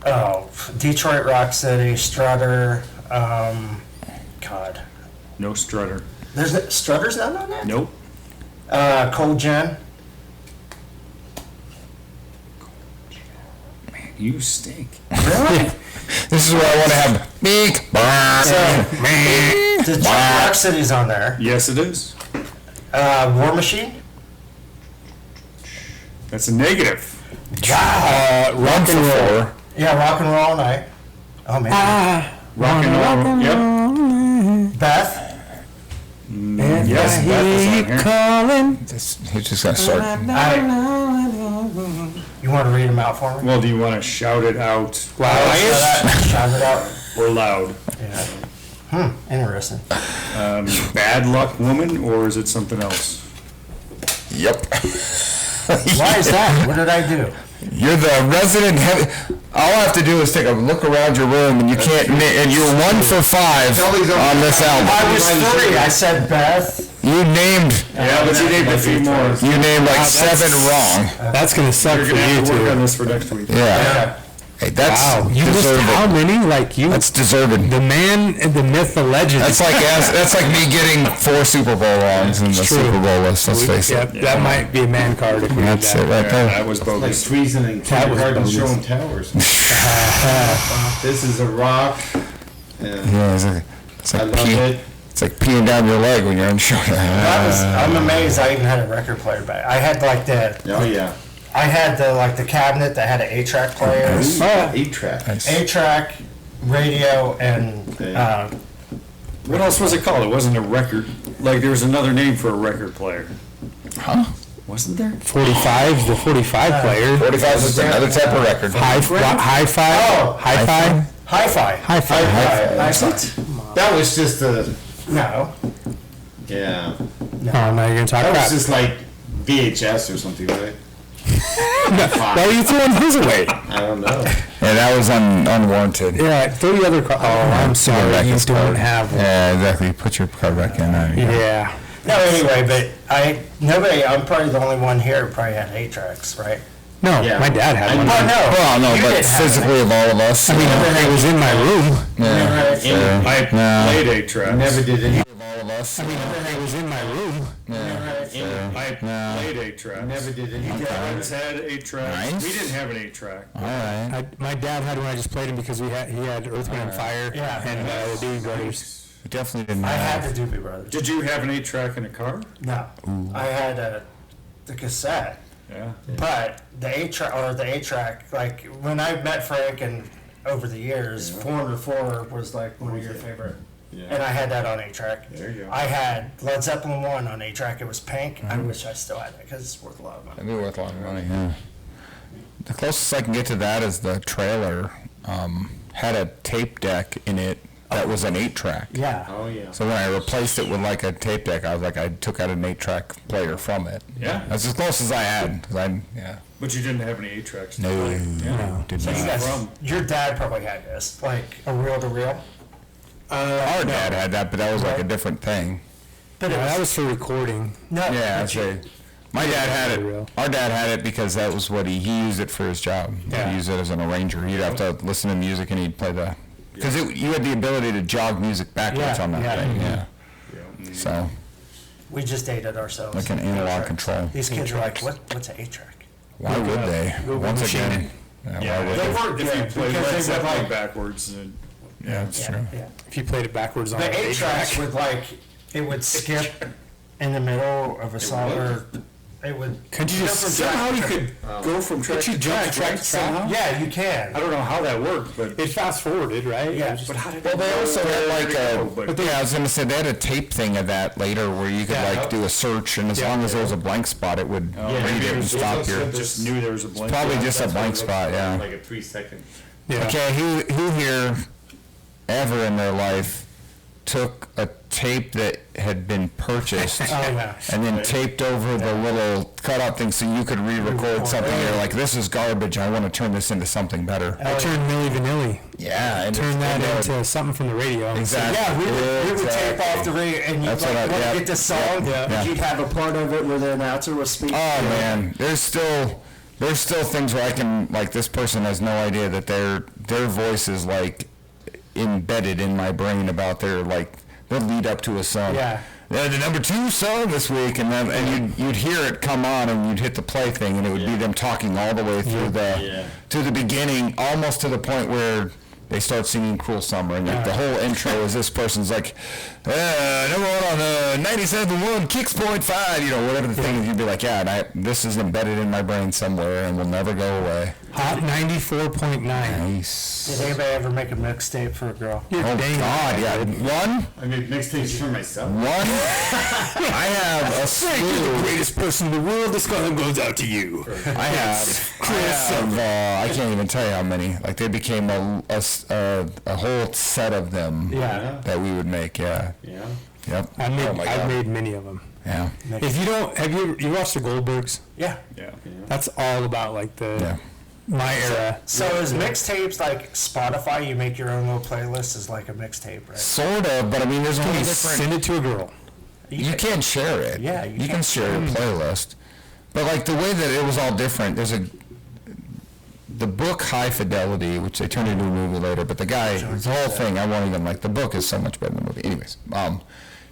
Speaker 4: Oh, Detroit Rock City, Strutter. God,
Speaker 6: No Strutter.
Speaker 4: Strutter's not on that.
Speaker 6: Nope.
Speaker 4: Cold Gin.
Speaker 6: You stink.
Speaker 4: Really?
Speaker 1: This is where I want to have big
Speaker 4: Detroit Rock City's on there.
Speaker 6: Yes, it is.
Speaker 4: War Machine.
Speaker 6: That's a negative.
Speaker 1: Run for four.
Speaker 4: Yeah, Rock and Roll All Night. Oh man.
Speaker 6: Rock and roll. Yep.
Speaker 4: Beth.
Speaker 6: Yes, Beth is on here.
Speaker 2: Calling.
Speaker 1: He's just gonna start.
Speaker 4: You want to read them out for me?
Speaker 6: Well, do you want to shout it out
Speaker 4: Shout it out.
Speaker 6: or loud?
Speaker 4: Yeah. Interesting.
Speaker 6: Bad Luck Woman, or is it something else?
Speaker 1: Yep.
Speaker 4: Why is that? What did I do?
Speaker 1: You're the resident heavy. All I have to do is take a look around your room, and you can't. And you're 1 for 5 on this album.
Speaker 4: I was 3. I said Beth.
Speaker 1: You named.
Speaker 6: Yeah, but you named a few more.
Speaker 1: You named like 7 wrong.
Speaker 2: That's gonna suck
Speaker 6: You're
Speaker 2: for
Speaker 6: gonna
Speaker 2: you
Speaker 6: have to work on
Speaker 2: too.
Speaker 6: this for next week.
Speaker 1: Yeah. Hey, that's
Speaker 2: Wow. You missed how
Speaker 1: deserving.
Speaker 2: many? Like you.
Speaker 1: That's deserving.
Speaker 2: The man, the myth, the legend.
Speaker 1: That's like me getting 4 Super Bowl wrongs in the
Speaker 2: true.
Speaker 1: Super Bowl list. Let's face
Speaker 2: Yeah,
Speaker 1: it.
Speaker 2: that might be a man card if we did
Speaker 1: That's
Speaker 2: that.
Speaker 1: it right
Speaker 6: Yeah,
Speaker 1: there.
Speaker 6: that was
Speaker 3: Like
Speaker 6: bogus.
Speaker 3: treason and
Speaker 2: That was
Speaker 3: kindergarten
Speaker 2: bogus.
Speaker 3: showing towers. This is a rock. And
Speaker 1: Yeah, it's
Speaker 3: I
Speaker 1: like
Speaker 3: love it.
Speaker 1: it's like peeing down your leg when you're on shoulder.
Speaker 4: I'm amazed I even had a record player back. I had like
Speaker 3: Oh yeah.
Speaker 4: I had the cabinet that had an 8-track player,
Speaker 3: Oh, 8-track.
Speaker 4: 8-track, radio, and
Speaker 6: What else was it called? It wasn't a record. Like, there was another name for a record player.
Speaker 1: Huh?
Speaker 6: Wasn't there?
Speaker 2: 45, the 45 player.
Speaker 1: 45 is another type of record.
Speaker 2: Hi-fi.
Speaker 4: Oh,
Speaker 2: Hi-fi.
Speaker 4: hi-fi.
Speaker 2: Hi-fi.
Speaker 3: That was just a
Speaker 4: No,
Speaker 3: yeah.
Speaker 2: Oh, now you're gonna talk
Speaker 3: That was
Speaker 2: crap.
Speaker 3: just like VHS or something, right?
Speaker 2: Why are you throwing his away?
Speaker 3: I don't know.
Speaker 1: Yeah, that was unwarranted.
Speaker 2: Yeah, throw the other card. Oh, I'm sorry.
Speaker 1: back
Speaker 2: You
Speaker 1: his
Speaker 2: don't
Speaker 1: card.
Speaker 2: have one.
Speaker 1: Yeah, exactly. Put your card back in there.
Speaker 2: Yeah.
Speaker 4: no. Anyway, but nobody. I'm probably the only one here who probably had 8-tracks, right?
Speaker 2: No,
Speaker 3: Yeah.
Speaker 2: my dad had
Speaker 3: I
Speaker 2: one.
Speaker 3: know.
Speaker 4: Oh no.
Speaker 1: Well, no,
Speaker 4: You
Speaker 1: but
Speaker 4: didn't have
Speaker 1: physically of all of us.
Speaker 2: I mean, it was in my room.
Speaker 1: yeah.
Speaker 3: Any-
Speaker 6: I
Speaker 1: No.
Speaker 6: played 8 tracks.
Speaker 3: Never did any.
Speaker 1: Of all of us.
Speaker 2: I mean, it was in my room.
Speaker 6: I
Speaker 1: No.
Speaker 6: played 8 tracks.
Speaker 3: Never did any.
Speaker 6: Friends had 8 tracks.
Speaker 1: Nice.
Speaker 6: We didn't have an 8 track.
Speaker 1: All right.
Speaker 2: My dad had one. I just played him because he had Earth, Wind, and Fire
Speaker 4: Yeah.
Speaker 2: and the Doobie Brothers.
Speaker 1: We definitely didn't
Speaker 4: I had
Speaker 1: have.
Speaker 4: the Doobie Brothers.
Speaker 6: Did you have an 8 track in a car?
Speaker 4: No, I had the cassette.
Speaker 6: Yeah.
Speaker 4: But the 8-track, like when I met Frank and over the years, 404 was like one of your favorite. And I had that on 8-track.
Speaker 6: There you go.
Speaker 4: I had Led Zeppelin 1 on 8-track. It was pink. I wish I still had it because it's worth a lot of money.
Speaker 1: It'd be worth a lot of money. Yeah. The closest I can get to that is the trailer had a tape deck in it that was an 8-track.
Speaker 4: Yeah.
Speaker 3: Oh yeah.
Speaker 1: So when I replaced it with like a tape deck, I was like, I took out an 8-track player from it.
Speaker 6: Yeah.
Speaker 1: That's as close as I had. 'Cause yeah.
Speaker 6: But you didn't have any 8 tracks.
Speaker 1: No, did
Speaker 4: So you
Speaker 1: not.
Speaker 4: guys,
Speaker 6: From?
Speaker 4: your dad probably had this, like a reel-to-reel.
Speaker 1: Our dad had that, but that was like a different thing.
Speaker 4: But it
Speaker 2: Yeah, that
Speaker 4: was,
Speaker 2: was for recording.
Speaker 4: no.
Speaker 1: Yeah,
Speaker 4: but
Speaker 1: I'd say. My dad had
Speaker 2: For
Speaker 1: it.
Speaker 2: real.
Speaker 1: Our dad had it because that was what he used it for his job.
Speaker 2: Yeah.
Speaker 1: He used it as an arranger. He'd have to listen to music and he'd play the, because you had the ability to jog music backwards
Speaker 4: Yeah,
Speaker 1: on that
Speaker 4: yeah.
Speaker 1: thing. Yeah. So
Speaker 4: we just ate it ourselves.
Speaker 1: like an analog
Speaker 4: 8-track.
Speaker 1: control.
Speaker 4: These kids are like, what's an 8-track?
Speaker 1: Why would they? Once again.
Speaker 6: Yeah,
Speaker 1: why would
Speaker 4: They
Speaker 1: they?
Speaker 4: were
Speaker 6: if you
Speaker 4: good
Speaker 6: play
Speaker 4: because
Speaker 6: Led
Speaker 4: they
Speaker 6: Zeppelin
Speaker 4: would like
Speaker 6: backwards,
Speaker 1: Yeah, that's
Speaker 4: yeah,
Speaker 1: true.
Speaker 4: yeah.
Speaker 2: If you played it backwards on
Speaker 4: The
Speaker 2: an
Speaker 4: 8-tracks would like it would skip in the middle of a song, or it would.
Speaker 2: Could you just
Speaker 6: Somehow you could go from track
Speaker 2: Could you
Speaker 6: to
Speaker 2: jump
Speaker 6: track,
Speaker 2: track
Speaker 6: right?
Speaker 2: to track?
Speaker 6: Somehow?
Speaker 4: Yeah, you
Speaker 6: I
Speaker 4: can.
Speaker 6: don't know how that worked, but
Speaker 2: it fast forwarded, right?
Speaker 4: Yeah.
Speaker 6: but how did
Speaker 1: Well, they also had like
Speaker 6: but
Speaker 1: yeah, I was gonna say they had a tape thing of that later where you could
Speaker 2: Yeah.
Speaker 1: like do a search, and as
Speaker 2: Yeah.
Speaker 1: long as there was a blank spot, it would read
Speaker 6: maybe
Speaker 1: it
Speaker 6: it
Speaker 1: and
Speaker 6: was
Speaker 1: stop your.
Speaker 6: just knew there was a blank.
Speaker 1: Probably
Speaker 6: spot.
Speaker 1: just a blank spot, yeah.
Speaker 3: Like a 3-second.
Speaker 2: Yeah.
Speaker 1: Okay, who here ever in their life took a tape that had been purchased
Speaker 4: Oh, yeah.
Speaker 1: and then taped over the little cutout thing so you could re-record something? You're like, this is garbage. I want to turn this into something better.
Speaker 2: I turned Milli Vanilli.
Speaker 1: Yeah, and
Speaker 2: Turn that into something from the radio.
Speaker 1: Exactly.
Speaker 4: Yeah, we would tape
Speaker 1: Exactly.
Speaker 4: off the radio, and you'd
Speaker 1: That's
Speaker 4: like
Speaker 1: what I-
Speaker 4: want
Speaker 1: yeah.
Speaker 4: to get the song,
Speaker 2: Yeah.
Speaker 4: and you'd have a part of it where the announcer was speaking.
Speaker 1: Oh man, there's still things where I can, like, this person has no idea that their voice is like embedded in my brain about their like the lead up to a song.
Speaker 4: Yeah.
Speaker 1: The number 2 song this week, and then you'd hear it come on, and you'd hit the play thing, and it would be them talking all the way through to the beginning, almost to the point where they start singing Cruel Summer, and like the whole intro is this person's like, number 1 on 97.1 Kicks .5, whatever the thing is. You'd be like, yeah, this is embedded in my brain somewhere and will never go away.
Speaker 2: Hot 94.9.
Speaker 1: Nice.
Speaker 4: Did anybody ever make a mixtape for a girl?
Speaker 2: You're
Speaker 1: Oh
Speaker 2: dang
Speaker 1: God,
Speaker 2: right.
Speaker 1: yeah. One.
Speaker 3: I made mixtapes for myself.
Speaker 1: I have a slew.
Speaker 2: Greatest person in the world. This one goes out to you.
Speaker 1: I can't even tell you how many. Like, they became a whole set of them.
Speaker 4: Yeah.
Speaker 1: That we would make. Yeah.
Speaker 3: Yeah.
Speaker 1: Yep.
Speaker 2: I've
Speaker 1: my God.
Speaker 2: made many of them.
Speaker 1: Yeah.
Speaker 2: If you don't, have you watched the Goldbergs?
Speaker 4: Yeah.
Speaker 6: Yeah.
Speaker 2: That's all about like
Speaker 1: Yeah.
Speaker 2: my era.
Speaker 4: So is mixtapes like Spotify? You make your own little playlist is like a mixtape, right?
Speaker 1: Sort of, but I mean, there's a whole
Speaker 2: You
Speaker 1: different.
Speaker 2: send it to a girl.
Speaker 1: You can share it.
Speaker 4: Yeah,
Speaker 1: you can share your playlist. But like the way that it was all different, the book High Fidelity, which they turned into a movie later, but the guy, the whole thing, I won't even, like, the book is so much better than the movie. Anyways,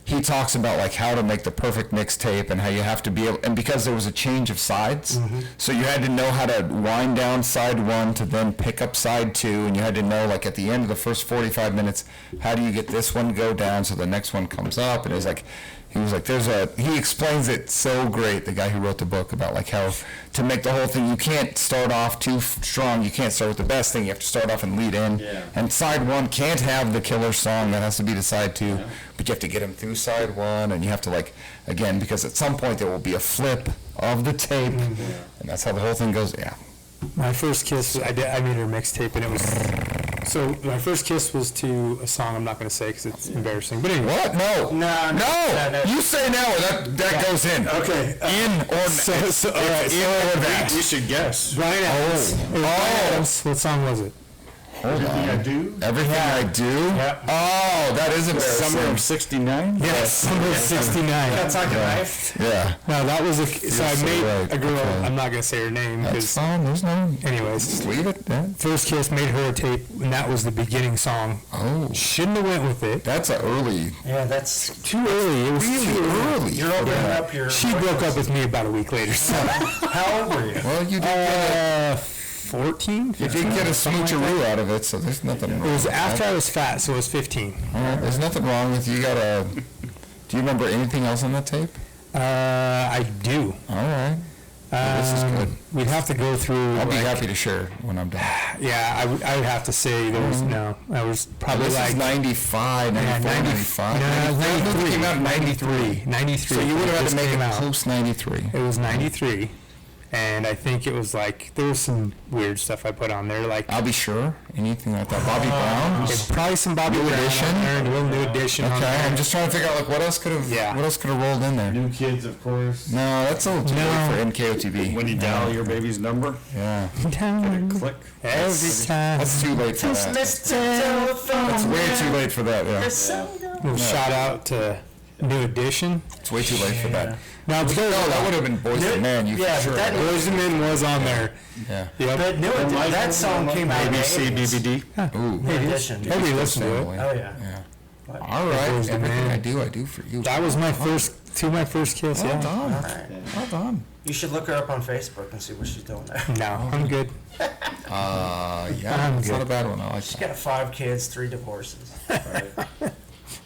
Speaker 1: he talks about like how to make the perfect mixtape and how you have to be able, and because there was a change of sides, so you had to know how to wind down side 1 to then pick up side 2, and you had to know, like, at the end of the first 45 minutes, how do you get this one go down so the next one comes up. And he was like, he explains it so great, the guy who wrote the book, about like how to make the whole thing, you can't start off too strong, you can't start with the best thing, you have to start off and lead in.
Speaker 3: Yeah.
Speaker 1: And side 1 can't have the killer song, that has to be the side 2, but you have to get him through side 1, and you have to, like, again, because at some point there will be a flip of the tape, and that's how the whole thing goes. Yeah.
Speaker 2: My first kiss, I made her mixtape, and it was. So my first kiss was to a song I'm not going to say because it's embarrassing. But anyway.
Speaker 1: What? No.
Speaker 4: No.
Speaker 1: You say no, that goes in.
Speaker 2: Okay.
Speaker 1: In or
Speaker 2: All right. So,
Speaker 1: that.
Speaker 6: We should guess.
Speaker 2: Brian Adams. It was Brian Adams. What song was it?
Speaker 1: Hold
Speaker 3: Everything I
Speaker 1: on.
Speaker 3: do.
Speaker 1: Everything I do?
Speaker 4: Yep.
Speaker 1: Oh, that is
Speaker 6: Summer
Speaker 1: embarrassing.
Speaker 6: of '69.
Speaker 2: Yes, Summer of '69.
Speaker 4: That's like a knife.
Speaker 1: Yeah.
Speaker 2: No, that was so I
Speaker 1: so
Speaker 2: made
Speaker 1: right.
Speaker 2: a girl.
Speaker 1: Okay.
Speaker 2: I'm not going to say her name
Speaker 1: That's
Speaker 2: because.
Speaker 1: fine. There's no.
Speaker 2: Anyways,
Speaker 1: Just leave it. Yeah.
Speaker 2: first kiss made her a tape, and that was the beginning song.
Speaker 1: Oh.
Speaker 2: Shouldn't have went with it.
Speaker 1: That's an early.
Speaker 4: Yeah, that's.
Speaker 2: Too early. It was
Speaker 1: Really
Speaker 2: too early.
Speaker 1: early.
Speaker 4: You're opening up your.
Speaker 2: She broke up with me about a week later. So.
Speaker 4: How old were you?
Speaker 1: Well, you did get
Speaker 2: 14?
Speaker 1: you did get a smoocheroo out of it, so there's nothing wrong.
Speaker 2: It was
Speaker 1: with
Speaker 2: after
Speaker 1: that.
Speaker 2: I was fat, so it was 15.
Speaker 1: All right, there's nothing wrong with you. Got a. Do you remember anything else on that tape?
Speaker 2: I do.
Speaker 1: All right. This is good.
Speaker 2: We'd have to go through.
Speaker 1: I'll be
Speaker 2: like-
Speaker 1: happy to share when I'm done.
Speaker 2: Yeah, I would have to say there was no. I was probably
Speaker 1: This
Speaker 2: like
Speaker 1: is 95, 94, 95.
Speaker 2: No, it was
Speaker 1: 93. It came out in 93.
Speaker 2: 93.
Speaker 1: So you would have had
Speaker 2: Just
Speaker 1: to make
Speaker 2: came
Speaker 1: it
Speaker 2: out.
Speaker 1: post 93.
Speaker 2: It was 93, and I think it was like there was some weird stuff I put on there, like
Speaker 1: I'll be sure. Anything like that. Bobby Brown?
Speaker 2: it's probably some Bobby
Speaker 1: New
Speaker 2: Brown
Speaker 1: Edition?
Speaker 2: on there, and a little New Edition on
Speaker 1: Okay,
Speaker 2: there.
Speaker 1: I'm just trying to figure out like what else could have
Speaker 2: Yeah.
Speaker 1: rolled in there.
Speaker 3: New Kids, of course.
Speaker 1: No, that's a little too late for NKOTV.
Speaker 6: When you dial your baby's number,
Speaker 1: Yeah.
Speaker 6: click.
Speaker 2: Every time.
Speaker 1: That's too late for that. That's way too late for that, yeah.
Speaker 2: Little shout out to New Edition.
Speaker 1: It's way too late for that.
Speaker 2: Now, but
Speaker 1: No, that would have been Boys and Men, you
Speaker 4: Yeah,
Speaker 1: for sure.
Speaker 4: but that-
Speaker 2: Boys and Men was on there.
Speaker 1: Yeah.
Speaker 2: Yep.
Speaker 4: But New Edition, that song came out in the
Speaker 6: ABC,
Speaker 4: 80s.
Speaker 6: BBD.
Speaker 1: Ooh.
Speaker 4: New Edition.
Speaker 2: Nobody listened to it.
Speaker 4: Oh, yeah.
Speaker 1: Yeah. All right.
Speaker 2: Boys and
Speaker 1: Everything
Speaker 2: Men.
Speaker 1: I do for you.
Speaker 2: That was my first kiss.
Speaker 1: Well
Speaker 2: Yeah.
Speaker 1: done.
Speaker 4: Alright.
Speaker 1: Well done.
Speaker 4: You should look her up on Facebook and see what she's doing there.
Speaker 2: No, I'm good.
Speaker 1: Yeah,
Speaker 2: I'm
Speaker 1: it's not
Speaker 2: good.
Speaker 1: a bad one. I like
Speaker 4: She's
Speaker 1: that.
Speaker 4: got 5 kids, 3 divorces.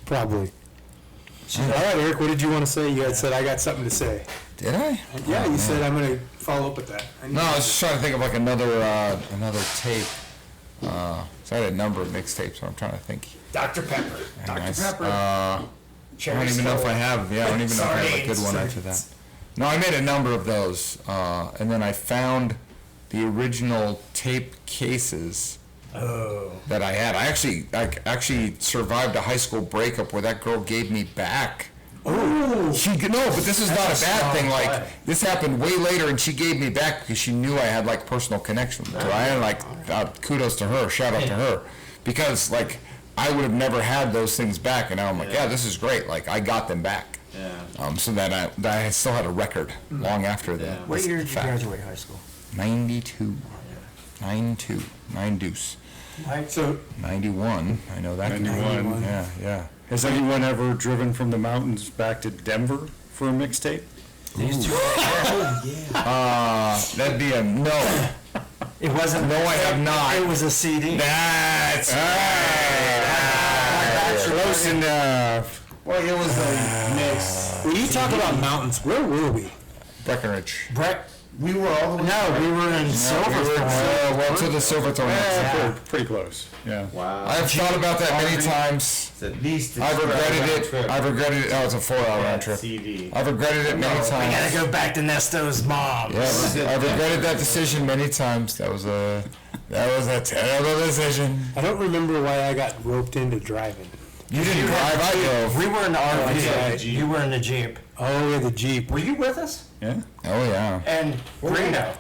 Speaker 2: Probably. All right, Eric, what did you want to say? You had said I got something to say.
Speaker 1: Did I?
Speaker 2: Yeah, you said I'm going to follow up with that.
Speaker 1: No, I was just trying to think of like another tape. So I had a number of mixtapes, so I'm trying to think.
Speaker 4: Dr. Pepper.
Speaker 1: Nice.
Speaker 4: Pepper.
Speaker 1: I don't even know if I have. Yeah, I don't even know if I have a good one after that. No, I made a number of those, and then I found the original tape cases that I had. I actually survived a high school breakup where that girl gave me back. Oh, but this is not a bad thing. Like this happened way later, and she gave me back because she knew I had like personal connection. So I had like kudos to her, shout out to her, because like I would have never had those things back, and now I'm like, yeah, this is great. Like I got them back.
Speaker 3: Yeah.
Speaker 1: So that I still had a record long after that.
Speaker 4: What year did you graduate high school?
Speaker 1: 92. 92. 9 deuce.
Speaker 2: So
Speaker 1: 91. I know that.
Speaker 6: 91.
Speaker 1: Yeah.
Speaker 6: Has anyone ever driven from the mountains back to Denver for a mixtape?
Speaker 4: These two.
Speaker 1: That'd be a no.
Speaker 4: It wasn't.
Speaker 1: No, I have not.
Speaker 4: It was a CD.
Speaker 1: That's right.
Speaker 6: Close enough.
Speaker 3: Well, it was a mix.
Speaker 2: when you talk about mountains, where were we?
Speaker 1: Breckenridge.
Speaker 4: Brett.
Speaker 3: We were all the way.
Speaker 4: No, we were in Silverthorne.
Speaker 1: Well, to the Silverthorne.
Speaker 4: Yeah.
Speaker 6: Pretty close, yeah.
Speaker 3: Wow.
Speaker 1: I've thought about that many times.
Speaker 3: It's at least.
Speaker 1: I've regretted it. I've regretted it. Oh, it's a 4-hour round trip.
Speaker 3: CD.
Speaker 1: I've regretted it many
Speaker 4: We gotta
Speaker 1: times.
Speaker 4: go back to Nesto's mom.
Speaker 1: Yeah, I've regretted that decision many times. That was a terrible decision.
Speaker 2: I don't remember why I got roped into driving.
Speaker 1: You didn't drive, I drove.
Speaker 4: We were in the RV.
Speaker 2: yeah.
Speaker 4: You were in the Jeep.
Speaker 2: Oh, yeah, the Jeep.
Speaker 4: Were you with us?
Speaker 6: Yeah?
Speaker 1: Oh yeah.
Speaker 4: And Greeno.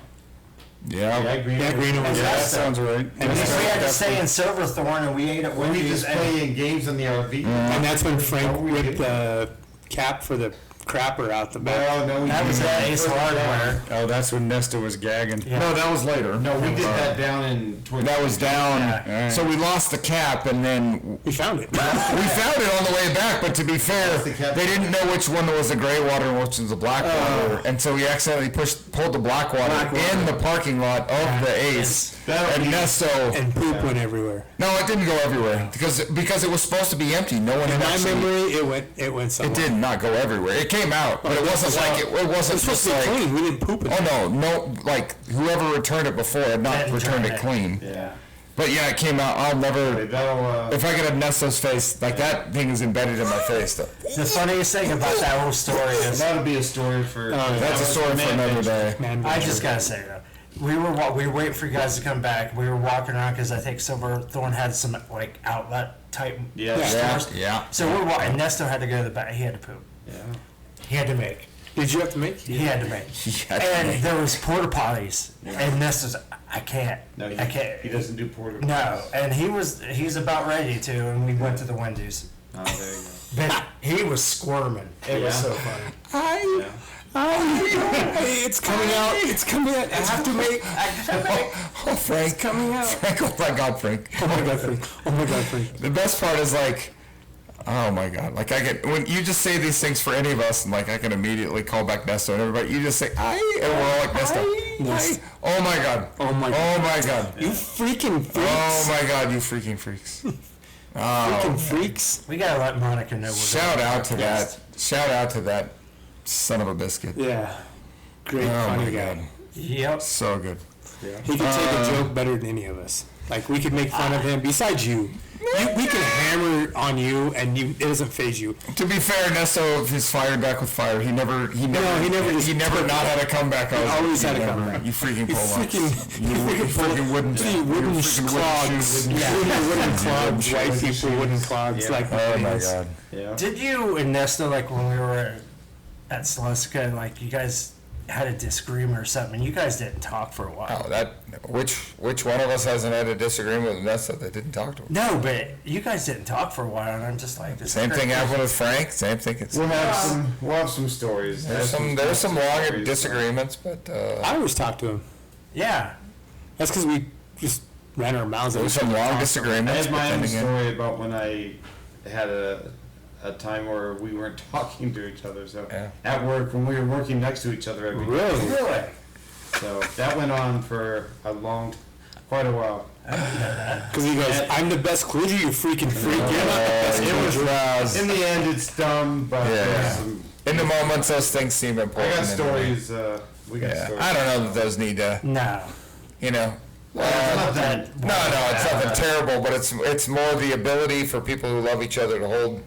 Speaker 1: Yeah.
Speaker 3: Yeah, Green.
Speaker 2: Yeah, Greeno was
Speaker 6: Yeah, that
Speaker 2: there.
Speaker 6: sounds right.
Speaker 4: We had to stay in Silverthorne, and we ate at
Speaker 3: We
Speaker 4: Wendy's.
Speaker 3: just playing games on the RV.
Speaker 2: And that's when Frank
Speaker 3: No, we
Speaker 2: ripped
Speaker 3: didn't.
Speaker 2: the cap for the crapper out the back.
Speaker 3: Well, no, we
Speaker 4: That was
Speaker 3: did
Speaker 4: at Ace Hardware.
Speaker 6: Oh, that's when Nesta was gagging.
Speaker 4: Yeah.
Speaker 1: No, that was later.
Speaker 3: No, we did that down in.
Speaker 1: That was down.
Speaker 4: Yeah.
Speaker 1: So we lost the cap, and then
Speaker 2: We found it.
Speaker 1: we found it on the way back. But to be fair,
Speaker 3: Lost the cap.
Speaker 1: they didn't know which one was the gray water and which was the black water, and so we accidentally pulled the black water in the parking lot of the Ace.
Speaker 3: That'll
Speaker 1: And
Speaker 3: be-
Speaker 1: Nesto.
Speaker 2: And poop went everywhere.
Speaker 1: No, it didn't go everywhere because it was supposed to be empty. No one
Speaker 2: In
Speaker 1: had
Speaker 2: my
Speaker 1: actually.
Speaker 2: memory, it went
Speaker 1: It
Speaker 2: somewhere.
Speaker 1: did not go everywhere. It came out, but it wasn't like it wasn't
Speaker 2: It's supposed
Speaker 1: just
Speaker 2: to be
Speaker 1: like.
Speaker 2: clean. We didn't poop in it.
Speaker 1: Oh no, like whoever returned it before had not
Speaker 4: Didn't
Speaker 1: returned
Speaker 4: return
Speaker 1: it
Speaker 4: it.
Speaker 1: clean.
Speaker 3: Yeah.
Speaker 1: But yeah, it came out. I'll never.
Speaker 3: That'll.
Speaker 1: If I could have Nesto's face, like that thing is embedded in my face. Though.
Speaker 4: The funniest thing about that whole story is,
Speaker 3: That'll be a story for.
Speaker 1: That's a story for another day.
Speaker 2: Man,
Speaker 4: I just gotta say though, we were waiting for you guys to come back. We were walking around because I think Silverthorne had some like outlet type
Speaker 3: Yeah.
Speaker 4: stores.
Speaker 1: Yeah.
Speaker 4: So we're walking. Nesto had to go to the back. He had to poop.
Speaker 3: Yeah.
Speaker 4: He had to make.
Speaker 2: Did you have to make?
Speaker 4: He had to make.
Speaker 1: had to
Speaker 4: And
Speaker 1: make.
Speaker 4: there was porta potties, and Nesto's, I can't.
Speaker 3: No,
Speaker 4: I can't.
Speaker 3: He doesn't do porter.
Speaker 4: No, and he's about ready to, and we went to the Wendy's.
Speaker 3: Oh, there you
Speaker 4: But he was squirming. It was
Speaker 3: Yeah.
Speaker 4: so funny.
Speaker 3: go. Yeah.
Speaker 2: Hey, it's coming out. It's coming out. I have to make.
Speaker 1: Oh, Frank.
Speaker 2: coming out.
Speaker 1: Frank, oh my God, Frank.
Speaker 2: Oh my God, Frank. Oh my God, Frank.
Speaker 1: The best part is like, oh my God, like when you just say these things for any of us, and like I can immediately call back Nesto and everybody, you just say, "I," and we're all like Nesto.
Speaker 2: Nest.
Speaker 1: Oh my God.
Speaker 2: Oh my God.
Speaker 1: Oh my God.
Speaker 2: You freaking freaks.
Speaker 1: Oh my God, you freaking freaks.
Speaker 2: Freaking freaks.
Speaker 4: We gotta let Monica know. We're
Speaker 1: Shout
Speaker 4: going
Speaker 1: out to
Speaker 4: Yes.
Speaker 1: that. Shout out to that son of a biscuit.
Speaker 2: Yeah. Great,
Speaker 1: Oh
Speaker 2: funny
Speaker 1: my
Speaker 2: guy.
Speaker 1: God.
Speaker 4: Yep.
Speaker 1: So good.
Speaker 2: He could take a joke better than any of us. Like, we could make fun of him. Besides you. We can hammer on you, and it doesn't phase you.
Speaker 1: To be fair, Nesto is fired back with fire. He never
Speaker 2: he never just
Speaker 1: not had a comeback.
Speaker 2: He always had a comeback.
Speaker 1: You freaking
Speaker 2: You
Speaker 1: pull-ups. You
Speaker 2: freaking
Speaker 1: freaking wooden
Speaker 2: wooden
Speaker 1: freaking
Speaker 2: clogs. Wooden clogs. White people, wooden clogs.
Speaker 3: Yeah.
Speaker 2: Like,
Speaker 1: Oh my God.
Speaker 3: Yeah.
Speaker 4: Did you and Nesto, like when we were at Celestica, like you guys had a disagreement or something? You guys didn't talk for a while.
Speaker 1: Oh, that which one of us hasn't had a disagreement with Nesto that didn't talk to him?
Speaker 4: No, but you guys didn't talk for a while, and I'm just like, this is
Speaker 1: Same
Speaker 4: great.
Speaker 1: thing happened with Frank. Same thing. It's
Speaker 3: We'll have some stories.
Speaker 1: there's some longer disagreements, but
Speaker 2: I always talk to him.
Speaker 4: Yeah.
Speaker 2: That's because we just ran our mouths.
Speaker 1: there was some long
Speaker 3: I
Speaker 1: disagreements.
Speaker 3: had
Speaker 1: But
Speaker 3: my
Speaker 1: then
Speaker 3: own
Speaker 1: again,
Speaker 3: story about when I had a time where we weren't talking to each other. So
Speaker 1: Yeah.
Speaker 3: at work, when we were working next to each other every day.
Speaker 2: Really?
Speaker 4: Really?
Speaker 3: So that went on for quite a while.
Speaker 2: Because he goes, I'm the best collider, you freaking freak. You're not the best
Speaker 1: It was
Speaker 2: collider.
Speaker 1: roused.
Speaker 3: In the end, it's dumb, but
Speaker 1: Yeah.
Speaker 3: there's some,
Speaker 1: In the moments, those things seem
Speaker 3: I
Speaker 1: important.
Speaker 3: got
Speaker 1: and-
Speaker 3: stories. We got
Speaker 1: Yeah.
Speaker 3: stories.
Speaker 1: I don't know that those need to,
Speaker 4: No.
Speaker 1: you know.
Speaker 3: Not that.
Speaker 1: No, it's nothing terrible, but it's more the ability for people who love each other to hold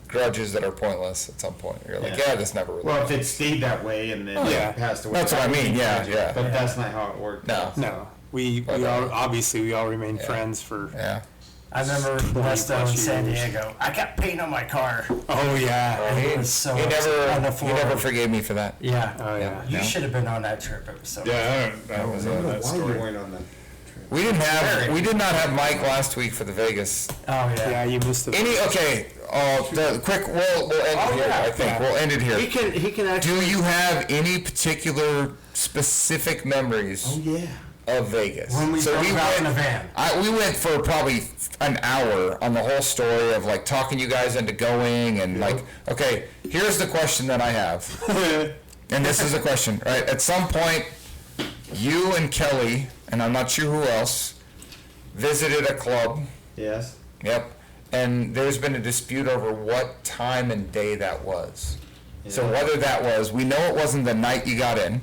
Speaker 1: grudges that are pointless at some point. You're like,
Speaker 3: Yeah.
Speaker 1: yeah, this never really.
Speaker 3: Well, if it stayed that way and then
Speaker 2: yeah.
Speaker 3: passed away.
Speaker 1: That's what I mean, yeah, yeah.
Speaker 3: But that's not how it worked.
Speaker 1: No.
Speaker 2: No, we all, obviously, we all remain friends for,
Speaker 1: Yeah.
Speaker 4: I remember Modesto in
Speaker 2: plus
Speaker 4: San
Speaker 2: years.
Speaker 4: Diego. I got paint on my car.
Speaker 2: oh, yeah.
Speaker 4: It was so
Speaker 1: He
Speaker 4: on the
Speaker 1: never
Speaker 4: floor.
Speaker 1: forgave me for that.
Speaker 4: Yeah.
Speaker 2: Oh, yeah.
Speaker 4: You should have been on that trip. It was so.
Speaker 6: Yeah, I was
Speaker 3: I
Speaker 6: on
Speaker 3: don't know
Speaker 6: that
Speaker 3: why you
Speaker 6: story.
Speaker 3: weren't on that.
Speaker 1: We did not have Mike last week for the Vegas.
Speaker 4: Oh yeah.
Speaker 2: Yeah, you missed it.
Speaker 1: Okay, the quick, we'll end it here, I think.
Speaker 2: Yeah.
Speaker 1: We'll end it here.
Speaker 3: He can actually.
Speaker 1: Do you have any particular specific memories
Speaker 3: Oh yeah.
Speaker 1: of Vegas?
Speaker 4: When we broke out in the van.
Speaker 1: We went for probably an hour on the whole story of like talking you guys into going and like, okay, here's the question that I have. And this is a question, right? At some point, you and Kelly, and I'm not sure who else, visited a club.
Speaker 3: Yes.
Speaker 1: Yep. And there's been a dispute over what time and day that was. So
Speaker 3: Yeah.
Speaker 1: whether that was, we know it wasn't the night you got in,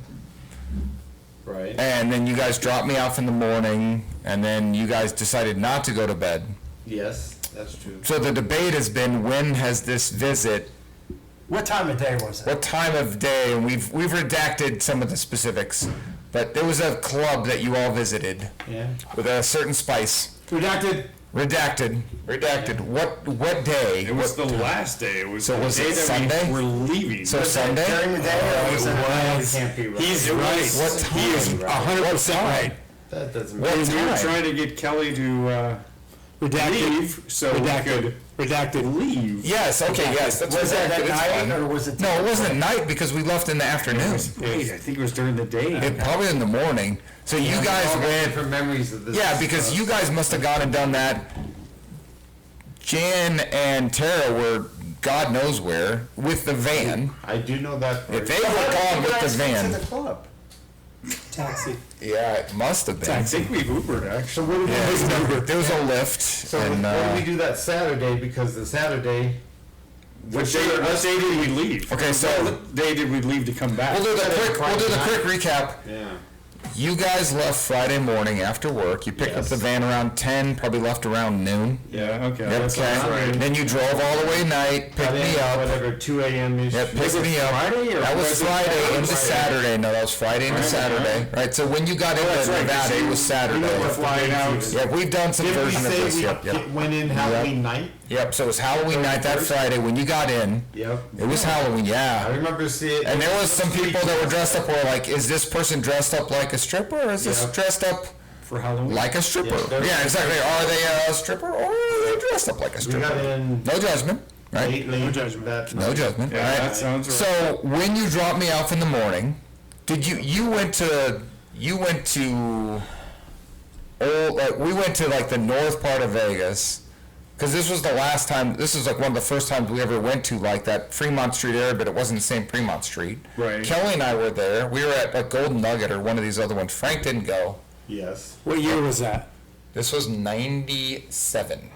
Speaker 3: Right.
Speaker 1: and then you guys dropped me off in the morning, and then you guys decided not to go to bed.
Speaker 3: Yes, that's true.
Speaker 1: So the debate has been, when has this visit,
Speaker 4: What time of day was it?
Speaker 1: what time of day, and we've redacted some of the specifics, but there was a club that you all visited
Speaker 3: Yeah.
Speaker 1: with a certain spice.
Speaker 3: Redacted.
Speaker 1: Redacted. What day?
Speaker 6: It was
Speaker 1: What-
Speaker 6: the last day. It was
Speaker 1: So
Speaker 6: the
Speaker 1: was
Speaker 6: day
Speaker 1: it
Speaker 6: that
Speaker 1: Sunday?
Speaker 6: we were leaving.
Speaker 1: So Sunday?
Speaker 4: During the day or was it at night?
Speaker 2: was.
Speaker 3: Can't be right.
Speaker 2: He's
Speaker 6: It was-
Speaker 2: right.
Speaker 1: What time?
Speaker 2: He is 100% right.
Speaker 3: That doesn't
Speaker 1: What
Speaker 3: make
Speaker 6: we were
Speaker 1: time?
Speaker 6: trying to get Kelly to
Speaker 2: Redacted.
Speaker 6: leave so we
Speaker 2: Redacted. Redacted.
Speaker 6: could leave.
Speaker 1: Yes, okay, yes, that's
Speaker 4: Was that
Speaker 1: redacted,
Speaker 4: at
Speaker 1: it's
Speaker 4: night
Speaker 1: fine.
Speaker 4: or was it?
Speaker 1: No, it wasn't at night because we left in the afternoon.
Speaker 6: Wait, I think it was during the day.
Speaker 1: It, probably in the morning. So you guys
Speaker 3: all got
Speaker 1: went,
Speaker 3: different memories of this.
Speaker 1: yeah, because you guys must have gone and done that. Jan and Tara were God knows where with the van.
Speaker 3: I do know that.
Speaker 1: If
Speaker 3: part.
Speaker 1: they were gone with the
Speaker 3: To
Speaker 1: van,
Speaker 3: the club.
Speaker 2: Taxi.
Speaker 1: yeah, it must have
Speaker 6: I
Speaker 1: been.
Speaker 6: think we Ubered actually.
Speaker 3: So what did
Speaker 1: Yeah,
Speaker 3: we do?
Speaker 1: there was a lift,
Speaker 3: So
Speaker 1: and
Speaker 3: what did we do that Saturday? Because the Saturday.
Speaker 6: What day did we leave?
Speaker 1: Okay, so-
Speaker 6: What day did we leave to come back?
Speaker 1: we'll do the quick recap.
Speaker 3: Yeah.
Speaker 1: You guys left Friday morning after work. You picked up
Speaker 3: Yes.
Speaker 1: the van around 10, probably left around noon.
Speaker 6: Yeah, okay.
Speaker 1: Yep,
Speaker 6: that sounds
Speaker 1: okay.
Speaker 6: right.
Speaker 1: Then you drove all the way night, picked me up.
Speaker 3: Whatever, 2 a.m. -ish.
Speaker 1: Yep, picked me up.
Speaker 3: Friday or
Speaker 1: That was
Speaker 3: was it
Speaker 1: Friday
Speaker 3: Saturday?
Speaker 1: into Saturday. No, that was Friday into Saturday. Right, so when you got into
Speaker 6: that's right, 'cause
Speaker 1: Nevada, it
Speaker 6: you-
Speaker 1: was Saturday.
Speaker 3: You know what flying out.
Speaker 1: Yeah, we've done some
Speaker 3: Did we
Speaker 1: version of
Speaker 3: say
Speaker 1: this.
Speaker 3: we
Speaker 1: Yep, yep.
Speaker 3: went in Halloween night?
Speaker 1: Yep, so it was Halloween night that Friday when you got in.
Speaker 3: Yep.
Speaker 1: It was Halloween,
Speaker 3: I
Speaker 1: yeah.
Speaker 3: remember seeing.
Speaker 1: And there was some people that were dressed up, were like, is this person dressed up like a stripper, or is this
Speaker 3: Yep.
Speaker 1: dressed up
Speaker 6: For Halloween.
Speaker 1: like a stripper?
Speaker 3: Yeah, they're-
Speaker 1: Yeah, exactly. Are they a stripper, or are they dressed up like a
Speaker 3: We got
Speaker 1: stripper?
Speaker 3: in
Speaker 1: No judgment, right?
Speaker 3: late that
Speaker 1: No
Speaker 3: night.
Speaker 1: judgment,
Speaker 6: Yeah,
Speaker 1: right?
Speaker 6: that sounds right.
Speaker 1: So when you dropped me off in the morning, did you went to we went to like the north part of Vegas, because this was the last time, this was like one of the first times we ever went to like that Fremont Street area, but it wasn't the same Fremont Street.
Speaker 6: Right.
Speaker 1: Kelly and I were there. We were at a Golden Nugget or one of these other ones. Frank didn't go.
Speaker 3: Yes.
Speaker 2: What year was that?
Speaker 1: This was 97.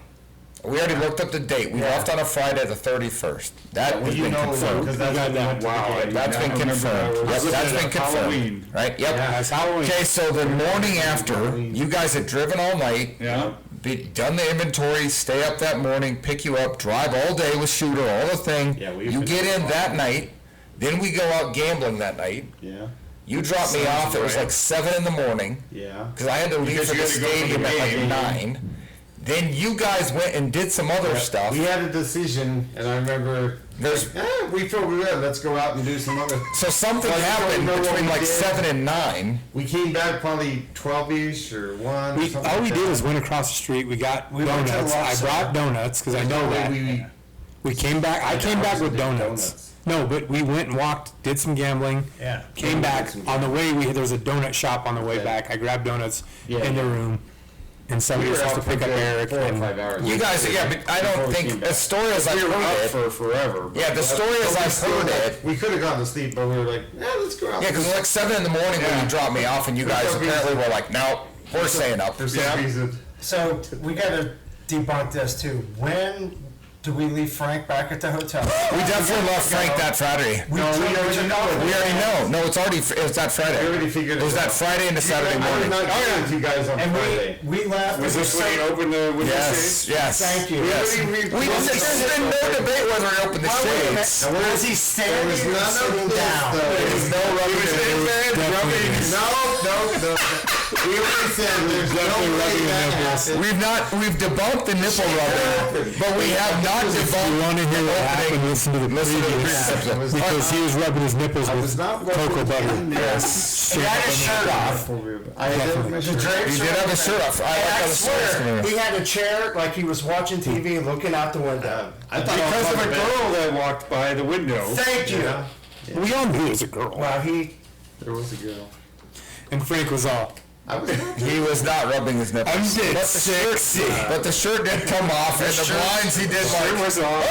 Speaker 1: We already looked up the date. We left on a Friday the 31st. That
Speaker 3: Well,
Speaker 1: has
Speaker 3: you
Speaker 1: been
Speaker 3: know,
Speaker 1: confirmed.
Speaker 3: because that's when we went to the
Speaker 6: Wow,
Speaker 3: game.
Speaker 1: That's
Speaker 6: I
Speaker 1: been
Speaker 6: remember
Speaker 1: confirmed.
Speaker 6: that.
Speaker 1: Yep,
Speaker 6: Was
Speaker 1: that's
Speaker 6: it
Speaker 1: been confirmed.
Speaker 6: Halloween?
Speaker 1: Right, yep.
Speaker 2: Yeah, it's Halloween.
Speaker 1: Okay, so the morning after, you guys had driven all night,
Speaker 6: Yeah.
Speaker 1: done the inventory, stay up that morning, pick you up, drive all day with Shooter, all the thing.
Speaker 3: Yeah, we
Speaker 1: You get in
Speaker 3: finished
Speaker 1: that night, then we go out gambling that night.
Speaker 3: Yeah.
Speaker 1: You drop me off, it was
Speaker 6: right.
Speaker 1: like 7 in the morning,
Speaker 3: Yeah.
Speaker 1: because I had to leave
Speaker 6: Because
Speaker 1: for
Speaker 6: you
Speaker 1: the
Speaker 6: had to go for the
Speaker 1: stadium at like
Speaker 6: game.
Speaker 1: 9. Then you guys went and did some other stuff.
Speaker 3: We had a decision, and I remember.
Speaker 1: There's-
Speaker 3: We feel good. Let's go out and do some other.
Speaker 1: So something
Speaker 3: Well, you
Speaker 1: happened
Speaker 3: don't know what
Speaker 1: between
Speaker 3: we
Speaker 1: like
Speaker 3: did.
Speaker 1: 7 and 9.
Speaker 3: We came back probably 12-ish or 1.
Speaker 2: We,
Speaker 3: something
Speaker 2: all
Speaker 3: like
Speaker 2: we
Speaker 3: that.
Speaker 2: did was went across the street. We got
Speaker 3: went to
Speaker 2: donuts. I
Speaker 3: Los
Speaker 2: brought donuts because I know that. We came back. I came back with donuts. No, but we went and walked, did some gambling.
Speaker 4: Yeah.
Speaker 2: Came back on the way. There was a donut shop on the way
Speaker 3: Okay.
Speaker 2: back. I grabbed donuts
Speaker 3: Yeah,
Speaker 2: in the
Speaker 3: yeah.
Speaker 2: room, and somebody
Speaker 3: We
Speaker 2: was
Speaker 3: were
Speaker 2: supposed to
Speaker 3: out
Speaker 2: pick
Speaker 3: for
Speaker 2: up Eric.
Speaker 3: 4 or
Speaker 2: And
Speaker 3: 5 hours.
Speaker 1: You guys, yeah, but I
Speaker 3: Before
Speaker 1: don't
Speaker 3: we
Speaker 1: think,
Speaker 3: came
Speaker 1: as story as I've
Speaker 6: We were up
Speaker 1: heard it,
Speaker 6: for forever.
Speaker 1: yeah, the story as I've heard it,
Speaker 3: We could have gone to sleep, but we were like, let's go out.
Speaker 1: yeah, because it was like 7 in the morning when
Speaker 6: Yeah.
Speaker 1: you dropped me off, and you guys apparently were like, nope, We're staying up.
Speaker 3: For some reason.
Speaker 4: So we gotta debunk this too. When do we leave Frank back at the hotel?
Speaker 1: We definitely left Frank that Friday.
Speaker 3: No, we already know.
Speaker 1: We already know. No, it was that Friday.
Speaker 3: We already figured
Speaker 1: It was that Friday into Saturday
Speaker 3: I
Speaker 1: morning.
Speaker 3: did not get with you guys on
Speaker 4: And
Speaker 3: Friday.
Speaker 4: we left.
Speaker 6: Was this when you opened the window
Speaker 1: Yes,
Speaker 6: shades?
Speaker 1: yes.
Speaker 4: Thank you.
Speaker 1: Yes. There's been no debate whether we open the shades.
Speaker 4: Was he standing or sitting down?
Speaker 1: There was no rubbing it in.
Speaker 3: No. We already said there's no way that happened.
Speaker 1: We've debunked the nipple rubbing, but we have not debunked.
Speaker 2: You want to hear what happened,
Speaker 1: opening.
Speaker 2: listen to the previous
Speaker 1: episode.
Speaker 2: because he was rubbing his nipples
Speaker 3: I was
Speaker 2: with
Speaker 3: not
Speaker 2: cocoa butter.
Speaker 1: Yes.
Speaker 4: He had his shirt off.
Speaker 3: I had my shirt.
Speaker 1: You did have a shirt off. I like
Speaker 4: I
Speaker 1: how the shirt's
Speaker 4: swear,
Speaker 1: coming
Speaker 4: he
Speaker 1: in.
Speaker 4: had a chair like he was watching TV looking out the window.
Speaker 3: I thought
Speaker 6: Because of a girl that walked by the window.
Speaker 4: Thank you.
Speaker 2: We all knew it was a girl.
Speaker 4: Well,
Speaker 3: there was a girl.
Speaker 2: And Frank was all,
Speaker 3: I was not.
Speaker 1: He was not rubbing his nipples.
Speaker 2: I'm dead
Speaker 1: But the shirt,
Speaker 2: sexy.
Speaker 1: but the shirt did come off, and the blinds he did
Speaker 6: It
Speaker 1: like.
Speaker 6: was on.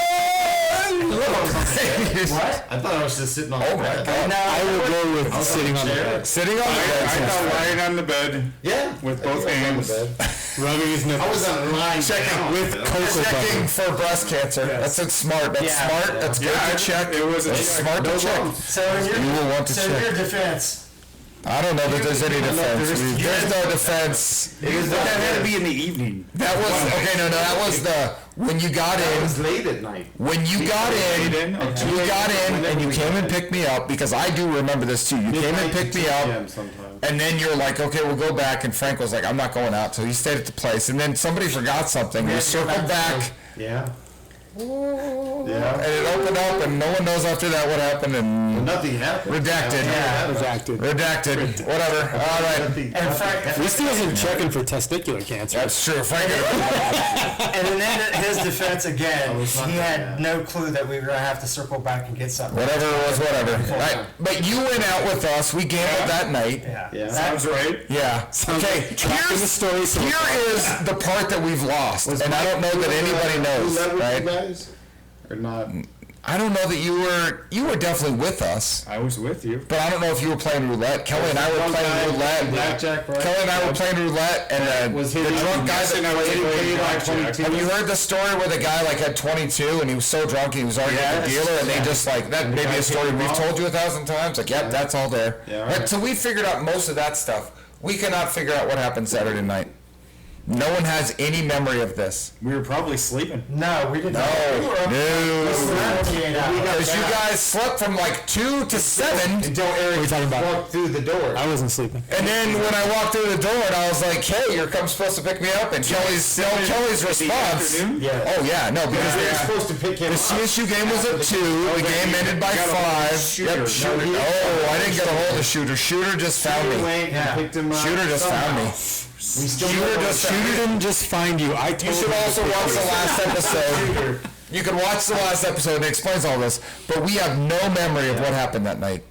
Speaker 4: what?
Speaker 3: I thought I was just sitting on
Speaker 1: Oh
Speaker 3: the
Speaker 1: my
Speaker 3: bed.
Speaker 1: God.
Speaker 2: I will go with sitting on the bed,
Speaker 1: Sitting on the
Speaker 6: I
Speaker 1: bed.
Speaker 6: thought lying on the bed
Speaker 3: Yeah.
Speaker 6: with
Speaker 3: I
Speaker 6: both
Speaker 3: was on the
Speaker 6: hands.
Speaker 3: bed.
Speaker 2: rubbing his
Speaker 3: I was
Speaker 2: nipples.
Speaker 3: on lying
Speaker 1: Checking
Speaker 3: down.
Speaker 1: with
Speaker 2: cocoa
Speaker 1: Checking
Speaker 2: butter.
Speaker 1: for breast cancer. That's smart. That's
Speaker 4: Yeah.
Speaker 1: smart. That's good
Speaker 6: Yeah,
Speaker 1: to check.
Speaker 6: it was a
Speaker 1: That's
Speaker 6: check.
Speaker 1: smart to check.
Speaker 4: So in your,
Speaker 1: You will want to
Speaker 4: so in
Speaker 1: check.
Speaker 4: your defense,
Speaker 1: I don't know that there's any defense. There's no defense.
Speaker 6: That had to be in the evening.
Speaker 1: That was okay. No, that was the when you got
Speaker 3: It
Speaker 1: in.
Speaker 3: was late at night.
Speaker 1: When you got in, you got in and you came and picked me up because I do remember this too. You came and picked me up. And then you're like, okay, we'll go back. And Frank was like, I'm not going out. So he stayed at the place. And then somebody forgot something. We circled back.
Speaker 3: Yeah.
Speaker 1: And
Speaker 3: Yeah.
Speaker 1: it opened up. And no one knows after that what happened. And
Speaker 3: Nothing happened.
Speaker 1: redacted. Redacted. Whatever. All right.
Speaker 4: and Frank,
Speaker 2: At least he wasn't checking for testicular cancer.
Speaker 1: That's true. Frank.
Speaker 4: and in his defense again,
Speaker 3: was not
Speaker 4: he
Speaker 3: that
Speaker 4: had
Speaker 3: bad.
Speaker 4: no clue that we were gonna have to circle back and get something.
Speaker 1: Whatever it was, whatever. Right. But you went out with us. We gambled that night.
Speaker 4: Yeah.
Speaker 3: Yeah.
Speaker 6: Sounds right.
Speaker 1: Yeah. Okay.
Speaker 2: Tracking the story. So
Speaker 1: Here is the part that we've lost, and I don't know that anybody knows,
Speaker 3: Who led with
Speaker 1: right?
Speaker 3: you guys? Or not?
Speaker 1: I don't know that you were definitely with us,
Speaker 6: I was with you.
Speaker 1: but I don't know if you were playing roulette. Kelly and I were playing roulette.
Speaker 3: Blackjack, right?
Speaker 1: Kelly and I were playing roulette, and
Speaker 3: Was
Speaker 1: the
Speaker 3: he
Speaker 1: drunk guy
Speaker 6: guessing I
Speaker 1: that
Speaker 6: was
Speaker 1: played.
Speaker 6: playing blackjack?
Speaker 1: Have you heard the story where the guy like had 22 and he was so drunk he was arguing with the dealer, and they just like that may be a story we've told you 1,000 times. Like, yep, that's all there.
Speaker 3: Yeah,
Speaker 1: Right,
Speaker 3: right.
Speaker 1: so we figured out most of that stuff. We cannot figure out what happened Saturday night. No one has any memory of this.
Speaker 6: We were probably sleeping.
Speaker 4: No, we didn't. We were up
Speaker 1: No.
Speaker 4: 48 hours.
Speaker 1: Because you guys slept from like 2 to 7.
Speaker 3: Until Eric
Speaker 2: talking about?
Speaker 3: walked through the door.
Speaker 2: I wasn't sleeping.
Speaker 1: And then when I walked through the door and I was like, hey, you're supposed to pick me up. And Kelly's response.
Speaker 6: afternoon?
Speaker 3: Yeah.
Speaker 1: Oh, yeah, no, because
Speaker 3: They were
Speaker 1: the
Speaker 3: supposed to pick him
Speaker 1: the
Speaker 3: up.
Speaker 1: CSU game was at 2. The game ended by
Speaker 6: got a hold of
Speaker 1: 5.
Speaker 6: Shooter.
Speaker 1: Yep, Shooter.
Speaker 3: No, he-
Speaker 1: Oh, I didn't get a hold of Shooter. Shooter just found
Speaker 3: He
Speaker 1: me.
Speaker 3: went and picked him up.
Speaker 1: Shooter just found me.
Speaker 3: We still
Speaker 1: Shooter
Speaker 2: Didn't just find you. I told
Speaker 1: You should
Speaker 2: him
Speaker 1: also
Speaker 2: to pick
Speaker 1: watch
Speaker 2: you
Speaker 1: the
Speaker 2: up.
Speaker 1: last episode. You can watch the last episode and it explains all this. But we have no memory of what happened that night.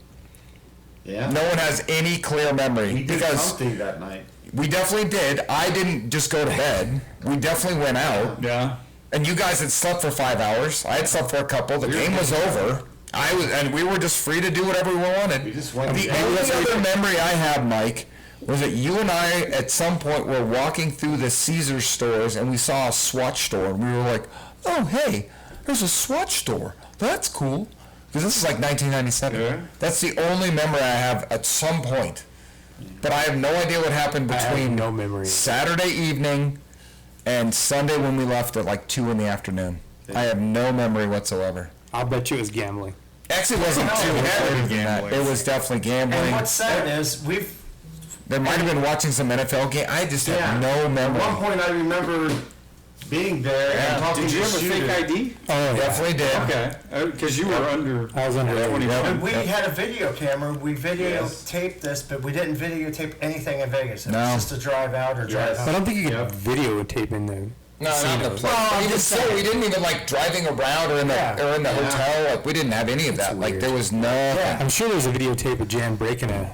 Speaker 3: Yeah.
Speaker 1: No one has any clear memory.
Speaker 3: We did
Speaker 1: because
Speaker 3: something that night.
Speaker 1: we definitely did. I didn't just go to bed. We definitely went out.
Speaker 6: Yeah.
Speaker 1: And you guys had slept for 5 hours. I had slept for a couple. The game was over. And we were just free to do whatever we wanted.
Speaker 3: We just went
Speaker 1: The
Speaker 3: to bed.
Speaker 1: only other memory I have, Mike, was that you and I at some point were walking through the Caesars stores and we saw a Swatch store and we were like, oh hey, there's a Swatch store. That's cool. Because this is like 1997.
Speaker 6: Yeah.
Speaker 1: That's the only memory I have at some point. But I have no idea what happened
Speaker 2: I have
Speaker 1: between
Speaker 2: no memory.
Speaker 1: Saturday evening and Sunday when we left at like 2 in the afternoon. I have no memory whatsoever.
Speaker 2: I'll bet you it was gambling.
Speaker 1: Actually, it wasn't too heavy than that. It was definitely gambling.
Speaker 4: And what's sad is
Speaker 1: There might have been watching some NFL game. I just have no memory.
Speaker 3: At one point, I remember being there and talking
Speaker 6: Did you
Speaker 3: to
Speaker 6: have a
Speaker 3: Shooter.
Speaker 6: fake ID?
Speaker 2: Oh, yeah.
Speaker 1: Definitely did.
Speaker 6: Okay. Because you were under.
Speaker 2: I was under
Speaker 6: 21.
Speaker 4: and we had a video camera. We videotaped this, but we didn't videotape anything in Vegas. It
Speaker 1: No.
Speaker 4: was just a drive out or drive
Speaker 3: Yes.
Speaker 2: I
Speaker 4: home.
Speaker 2: don't think you could
Speaker 3: Yep.
Speaker 2: videotape in there.
Speaker 1: No, not in the place.
Speaker 4: Well, I'm
Speaker 1: Even
Speaker 4: just
Speaker 1: so,
Speaker 4: saying.
Speaker 1: we didn't even like driving around or in the
Speaker 4: Yeah.
Speaker 1: hotel. Like we didn't have any of that. Like there was no.
Speaker 2: I'm sure there's a videotape of Jan breaking a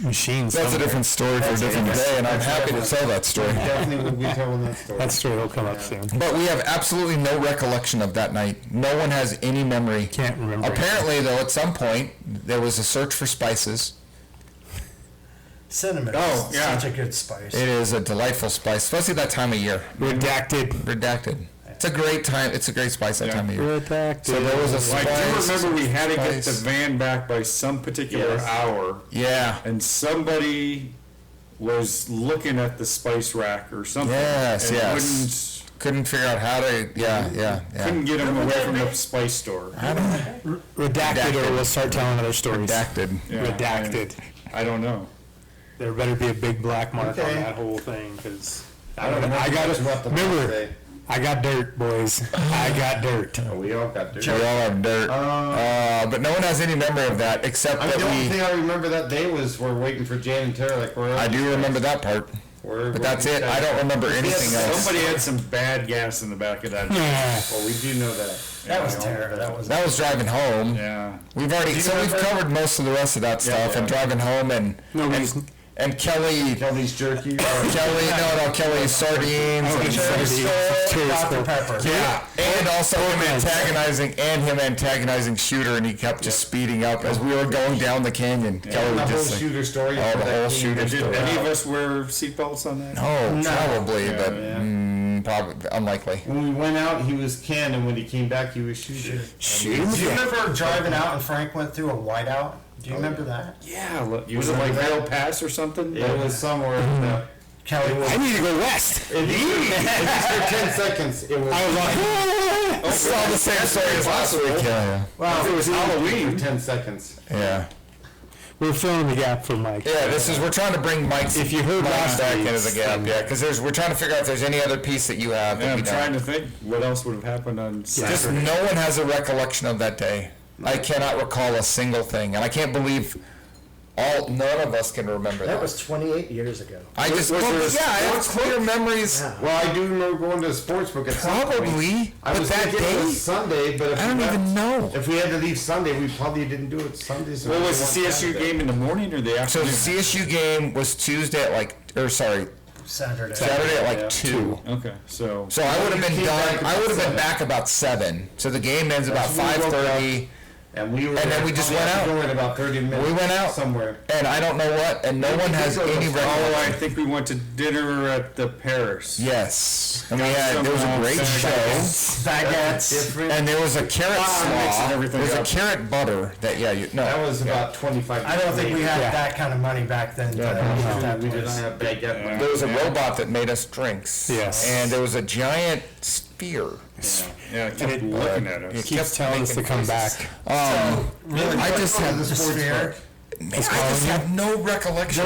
Speaker 2: machine
Speaker 1: That's a
Speaker 2: somewhere.
Speaker 1: different story for a different day, and I'm happy to tell that story.
Speaker 3: Definitely will be telling that story.
Speaker 2: That story will come up soon.
Speaker 1: But we have absolutely no recollection of that night. No one has any memory.
Speaker 2: Can't remember.
Speaker 1: Apparently, though, at some point there was a search for spices.
Speaker 4: Cinnamon
Speaker 6: Oh,
Speaker 4: is
Speaker 6: yeah.
Speaker 4: such a good spice.
Speaker 1: It is a delightful spice, especially that time of year.
Speaker 2: Redacted.
Speaker 1: It's a great time. It's a great spice that
Speaker 6: Yeah.
Speaker 1: time of year.
Speaker 2: Redacted.
Speaker 1: So there was a
Speaker 6: Well, I
Speaker 1: spice.
Speaker 6: do remember we had to get the
Speaker 1: spice.
Speaker 6: van back by some particular
Speaker 3: Yes.
Speaker 6: hour,
Speaker 1: Yeah.
Speaker 6: and somebody was looking at the spice rack or something.
Speaker 1: Yes,
Speaker 6: and
Speaker 1: yes. Couldn't figure out how to. Yeah.
Speaker 6: Couldn't get them away from the spice store.
Speaker 2: Redacted, or we'll start telling other stories.
Speaker 1: Redacted.
Speaker 6: Yeah,
Speaker 2: Redacted.
Speaker 6: I don't know.
Speaker 2: There better be a big black mark
Speaker 3: Okay.
Speaker 2: on that whole thing, because
Speaker 3: I don't
Speaker 2: I got
Speaker 3: much
Speaker 2: it.
Speaker 3: about the
Speaker 2: Remember,
Speaker 3: birthday.
Speaker 2: I got dirt, boys. I got dirt.
Speaker 3: Oh, we all got dirt.
Speaker 1: We all have dirt. But no one has any memory of that except
Speaker 3: I mean,
Speaker 1: that
Speaker 3: the only
Speaker 1: we.
Speaker 3: thing I remember that day was we're waiting for Jan and Tara. Like
Speaker 1: I do remember that part, but that's it. I don't remember anything else.
Speaker 6: Somebody had some bad gas in the back of that.
Speaker 3: Well, we do know that.
Speaker 4: That was terrible.
Speaker 1: That was driving home.
Speaker 6: Yeah.
Speaker 1: We've already we've covered most of the rest of that stuff and driving home and Kelly.
Speaker 3: Kelly's jerky.
Speaker 1: Kelly's sardines. and
Speaker 4: Dr. Pepper.
Speaker 1: Yeah, and also him antagonizing Shooter, and he kept just speeding up as we were going down the canyon. Kelly
Speaker 3: The
Speaker 1: would
Speaker 3: whole
Speaker 1: just like,
Speaker 3: shooter story.
Speaker 1: oh,
Speaker 3: for
Speaker 1: the
Speaker 3: that
Speaker 1: whole
Speaker 3: game.
Speaker 1: Shooter
Speaker 6: Did
Speaker 1: story.
Speaker 6: any of us wear seatbelts on that?
Speaker 1: Oh, probably, but
Speaker 3: Yeah.
Speaker 1: probably unlikely.
Speaker 3: When we went out, he was Ken, and when he came back, he was Shooter.
Speaker 4: Do you remember driving out and Frank went through a whiteout? Do you remember that?
Speaker 6: Yeah. Was it like Rail Pass or something?
Speaker 3: It was somewhere. in the-
Speaker 4: Kelly was.
Speaker 2: I need to go west.
Speaker 3: At least for 10 seconds, it was.
Speaker 2: I was like,
Speaker 1: It's all the same story as last week. Yeah,
Speaker 3: Well, it was Halloween for 10 seconds.
Speaker 1: yeah.
Speaker 2: we're filling the gap for Mike.
Speaker 1: Yeah, we're trying to bring Mike's.
Speaker 2: If you heard last
Speaker 1: back into
Speaker 2: week's
Speaker 1: the gap,
Speaker 2: thing.
Speaker 1: yeah, because we're trying to figure out if there's any other piece that you have.
Speaker 6: Yeah,
Speaker 1: that we
Speaker 6: I'm
Speaker 1: don't.
Speaker 6: trying to think what else would have happened on
Speaker 1: Just
Speaker 6: Saturday.
Speaker 1: no one has a recollection of that day. I cannot recall a single thing, and I can't believe none of us can remember that.
Speaker 4: That was 28 years ago.
Speaker 1: I just,
Speaker 6: was there a
Speaker 1: I have clear memories.
Speaker 4: Yeah.
Speaker 3: Well, I do remember going to the sports book at some point.
Speaker 1: Probably,
Speaker 3: I
Speaker 1: but
Speaker 3: was
Speaker 1: that
Speaker 3: thinking it
Speaker 1: day,
Speaker 3: was Sunday, but if
Speaker 1: I don't
Speaker 3: we
Speaker 1: even know.
Speaker 3: If we had to leave Sunday, we probably didn't do it Sunday. So
Speaker 6: What
Speaker 3: we
Speaker 6: was the
Speaker 3: went
Speaker 6: CSU
Speaker 3: Saturday.
Speaker 6: game in the morning or the
Speaker 1: So
Speaker 6: afternoon?
Speaker 1: the CSU game was Tuesday at
Speaker 4: Saturday.
Speaker 1: Saturday at
Speaker 6: Yeah.
Speaker 1: 2.
Speaker 6: Okay, so
Speaker 1: So I would have been
Speaker 3: Came back
Speaker 1: done. I would have been
Speaker 3: about
Speaker 1: back about 7. So the game ends about
Speaker 3: That's when we woke
Speaker 1: 5:30.
Speaker 3: And we were.
Speaker 1: And then we just
Speaker 3: probably
Speaker 1: went
Speaker 3: had to
Speaker 1: out.
Speaker 3: go in about 30 minutes.
Speaker 1: We went out.
Speaker 3: somewhere.
Speaker 1: And I don't know what, and no one has any
Speaker 6: Oh, I
Speaker 1: recollection.
Speaker 6: think we went to dinner at the Paris.
Speaker 1: Yes, and there was a great show,
Speaker 4: Baguettes.
Speaker 3: Different.
Speaker 1: and there was a carrot
Speaker 6: mixing
Speaker 1: slaw.
Speaker 6: everything
Speaker 1: There was a
Speaker 6: up.
Speaker 1: carrot butter that
Speaker 3: That was about 25.
Speaker 4: I don't think we had
Speaker 2: Yeah.
Speaker 4: that kind of money back then.
Speaker 3: Yeah,
Speaker 4: at that
Speaker 3: we did
Speaker 4: place.
Speaker 3: not have baguette money.
Speaker 1: There was a robot that made us drinks.
Speaker 2: Yes.
Speaker 1: And there was a giant sphere.
Speaker 6: Yeah, I kept looking at us.
Speaker 1: It
Speaker 2: Keeps telling us to come back.
Speaker 4: Really,
Speaker 1: I just
Speaker 4: go to
Speaker 1: had
Speaker 4: the Sphere.
Speaker 1: I just have no recollection.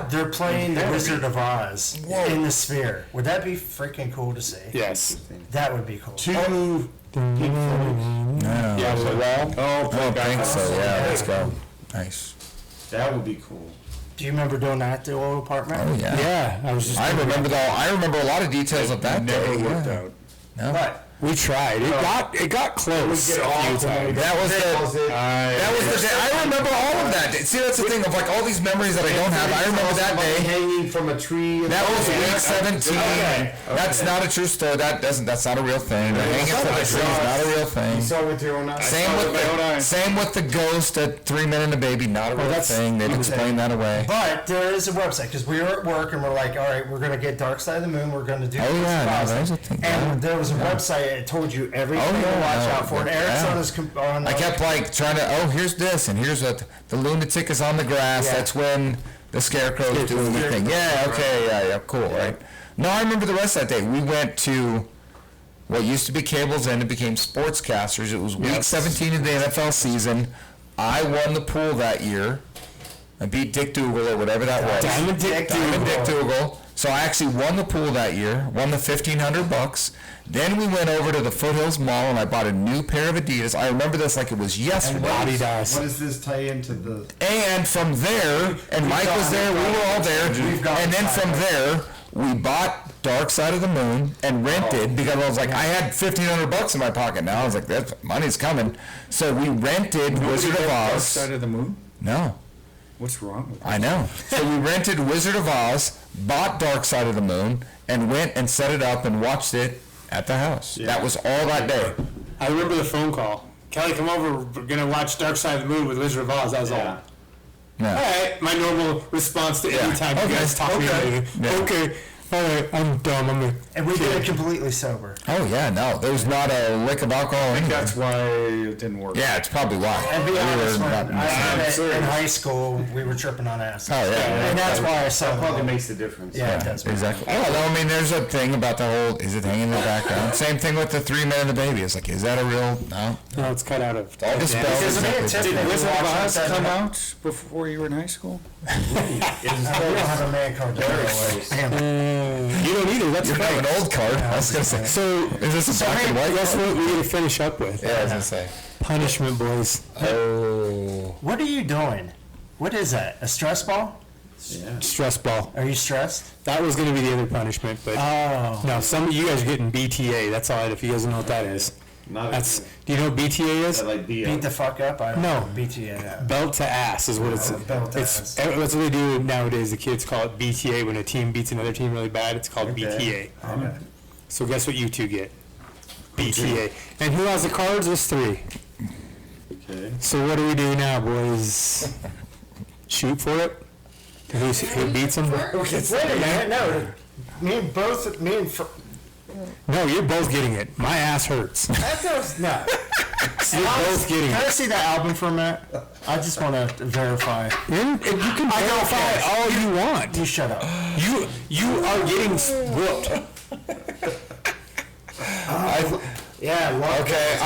Speaker 4: They're playing the Wizard of Oz
Speaker 1: Whoa.
Speaker 4: in the Sphere. Would that be freaking cool to see?
Speaker 2: Yes.
Speaker 4: That would be cool.
Speaker 3: Two.
Speaker 1: No.
Speaker 2: Yeah, so well.
Speaker 6: Oh,
Speaker 1: I don't think so. Yeah, let's go. Nice.
Speaker 3: That would be cool.
Speaker 4: Do you remember doing that at the old apartment?
Speaker 1: Oh yeah.
Speaker 2: Yeah, I was just.
Speaker 1: I remember a lot of details of that
Speaker 6: never
Speaker 1: day.
Speaker 6: worked
Speaker 1: yeah.
Speaker 6: out.
Speaker 1: No.
Speaker 4: What?
Speaker 2: We tried. It got close a few times.
Speaker 1: That was the. That was the day. I remember all of that. See, that's the thing of like all these memories that I don't have. I remember that day.
Speaker 3: Hanging from a tree. and-
Speaker 1: That was week 17. That's not a true story. That's not a real thing. The hanging from the tree is not a real
Speaker 3: You
Speaker 1: thing.
Speaker 3: saw it with your own eyes.
Speaker 1: Same with the ghost at 3 Men and a Baby. Not a real thing. They'd explain that away.
Speaker 4: But there is a website because we were at work and we're like, all right, we're gonna get Dark Side of the Moon. We're gonna do.
Speaker 1: Oh,
Speaker 4: Wizard
Speaker 1: yeah,
Speaker 4: of
Speaker 1: no,
Speaker 4: Oz.
Speaker 1: there's a thing.
Speaker 4: And there was a website that told you everything
Speaker 1: Oh, yeah,
Speaker 4: to watch
Speaker 1: no,
Speaker 4: out for. And Eric's
Speaker 1: yeah.
Speaker 4: on his on.
Speaker 1: I kept like trying to. Oh, here's this, and here's what the lunatic is on the grass.
Speaker 4: Yeah.
Speaker 1: That's when the scarecrow is doing the thing. Yeah. Okay. Yeah. Cool. Right. No, I remember the rest of that day. We went to what used to be Cable's End. It became Sportscasters. It was week 17 of the NFL season. I won the pool that year. I beat Dick Dougal or whatever that was.
Speaker 2: Diamond Dick
Speaker 1: Dick Dougal. So I actually won the pool that year. Won the $1,500. Then we went over to the Foothills Mall and I bought a new pair of Adidas. I remember this like it was yesterday.
Speaker 2: Body dies.
Speaker 3: What does this tie into the?
Speaker 1: And from there, and Mike was there, we were all there, and then from there, we bought Dark Side of the Moon and rented, because I was like, I had $1,500 in my pocket now, I was like, that money's coming. So we rented Wizard of
Speaker 6: Dark
Speaker 1: Oz.
Speaker 6: Side of the Moon?
Speaker 1: No,
Speaker 6: What's wrong with
Speaker 1: I know. So we rented Wizard of Oz, bought Dark Side of the Moon, and went and set it up and watched it at the house. That was all that day.
Speaker 2: I remember the phone call. Kelly, come over. We're gonna watch Dark Side of the Moon with Wizard of Oz. That was all.
Speaker 1: Yeah.
Speaker 2: All right, my normal response to any time you guys talk me into it.
Speaker 1: Yeah.
Speaker 2: Okay, all right, I'm dumb. I'm a
Speaker 4: And we did
Speaker 2: kid.
Speaker 4: it completely sober.
Speaker 1: Oh yeah, no, there's not a lick of alcohol in there.
Speaker 6: That's why it didn't work.
Speaker 1: Yeah, it's probably why.
Speaker 4: And be
Speaker 1: We
Speaker 4: honest,
Speaker 1: were
Speaker 4: when
Speaker 1: not
Speaker 4: I had it
Speaker 6: serious.
Speaker 4: in high school, we were tripping on acid.
Speaker 1: Oh, yeah.
Speaker 4: And that's why I saw
Speaker 3: That probably
Speaker 4: them.
Speaker 3: makes the difference.
Speaker 4: Yeah, it does.
Speaker 1: Exactly. Oh, no, I mean, there's a thing about the whole, is it hanging in the background? Same thing with the 3 Men and the Baby. It's like, is that a real, no?
Speaker 2: No, it's cut out of.
Speaker 1: All the spells.
Speaker 4: Because me and
Speaker 1: Exactly.
Speaker 4: Tiffany
Speaker 6: Did Wizard of
Speaker 4: watched
Speaker 6: Oz
Speaker 4: that-
Speaker 6: come out before you were in high school?
Speaker 4: We don't have a man card. Damn it.
Speaker 2: You don't either. That's
Speaker 1: You have an
Speaker 2: fake.
Speaker 1: old card. I was gonna say.
Speaker 2: So,
Speaker 1: Is this a black and white?
Speaker 2: guess what we need to finish up with?
Speaker 1: Yeah, I was gonna say.
Speaker 2: Punishment, boys.
Speaker 1: Oh.
Speaker 4: What are you doing? What is that? A stress ball?
Speaker 2: Stress ball.
Speaker 4: Are you stressed?
Speaker 2: That was going to be the other punishment, but
Speaker 4: Oh.
Speaker 2: no, some of you guys are getting BTA. That's all right, if you guys don't know what that is.
Speaker 3: Not
Speaker 2: That's, do you know what BTA is?
Speaker 3: like
Speaker 4: Beat the fuck up? I don't
Speaker 2: No.
Speaker 4: know. BTA.
Speaker 2: Belt to ass is what it's.
Speaker 4: Belt to
Speaker 2: it's
Speaker 4: ass.
Speaker 2: that's what they do nowadays. The kids call it BTA when a team beats another team really bad. It's called BTA.
Speaker 4: Okay.
Speaker 2: So guess what you two get? BTA. And who has the cards? There's 3.
Speaker 3: Okay.
Speaker 2: So what do we do now, boys? Shoot for it? Who beats them?
Speaker 4: Wait a minute. No. Me and
Speaker 2: No, you're both getting it. My ass hurts.
Speaker 4: that goes, no.
Speaker 2: You're both getting
Speaker 4: Can I
Speaker 2: it.
Speaker 4: see that album for a minute? I just want to verify.
Speaker 2: You can
Speaker 4: I don't
Speaker 2: verify
Speaker 4: care.
Speaker 2: all you want.
Speaker 4: You shut up.
Speaker 2: You are getting whooped.
Speaker 4: Yeah.
Speaker 1: Okay,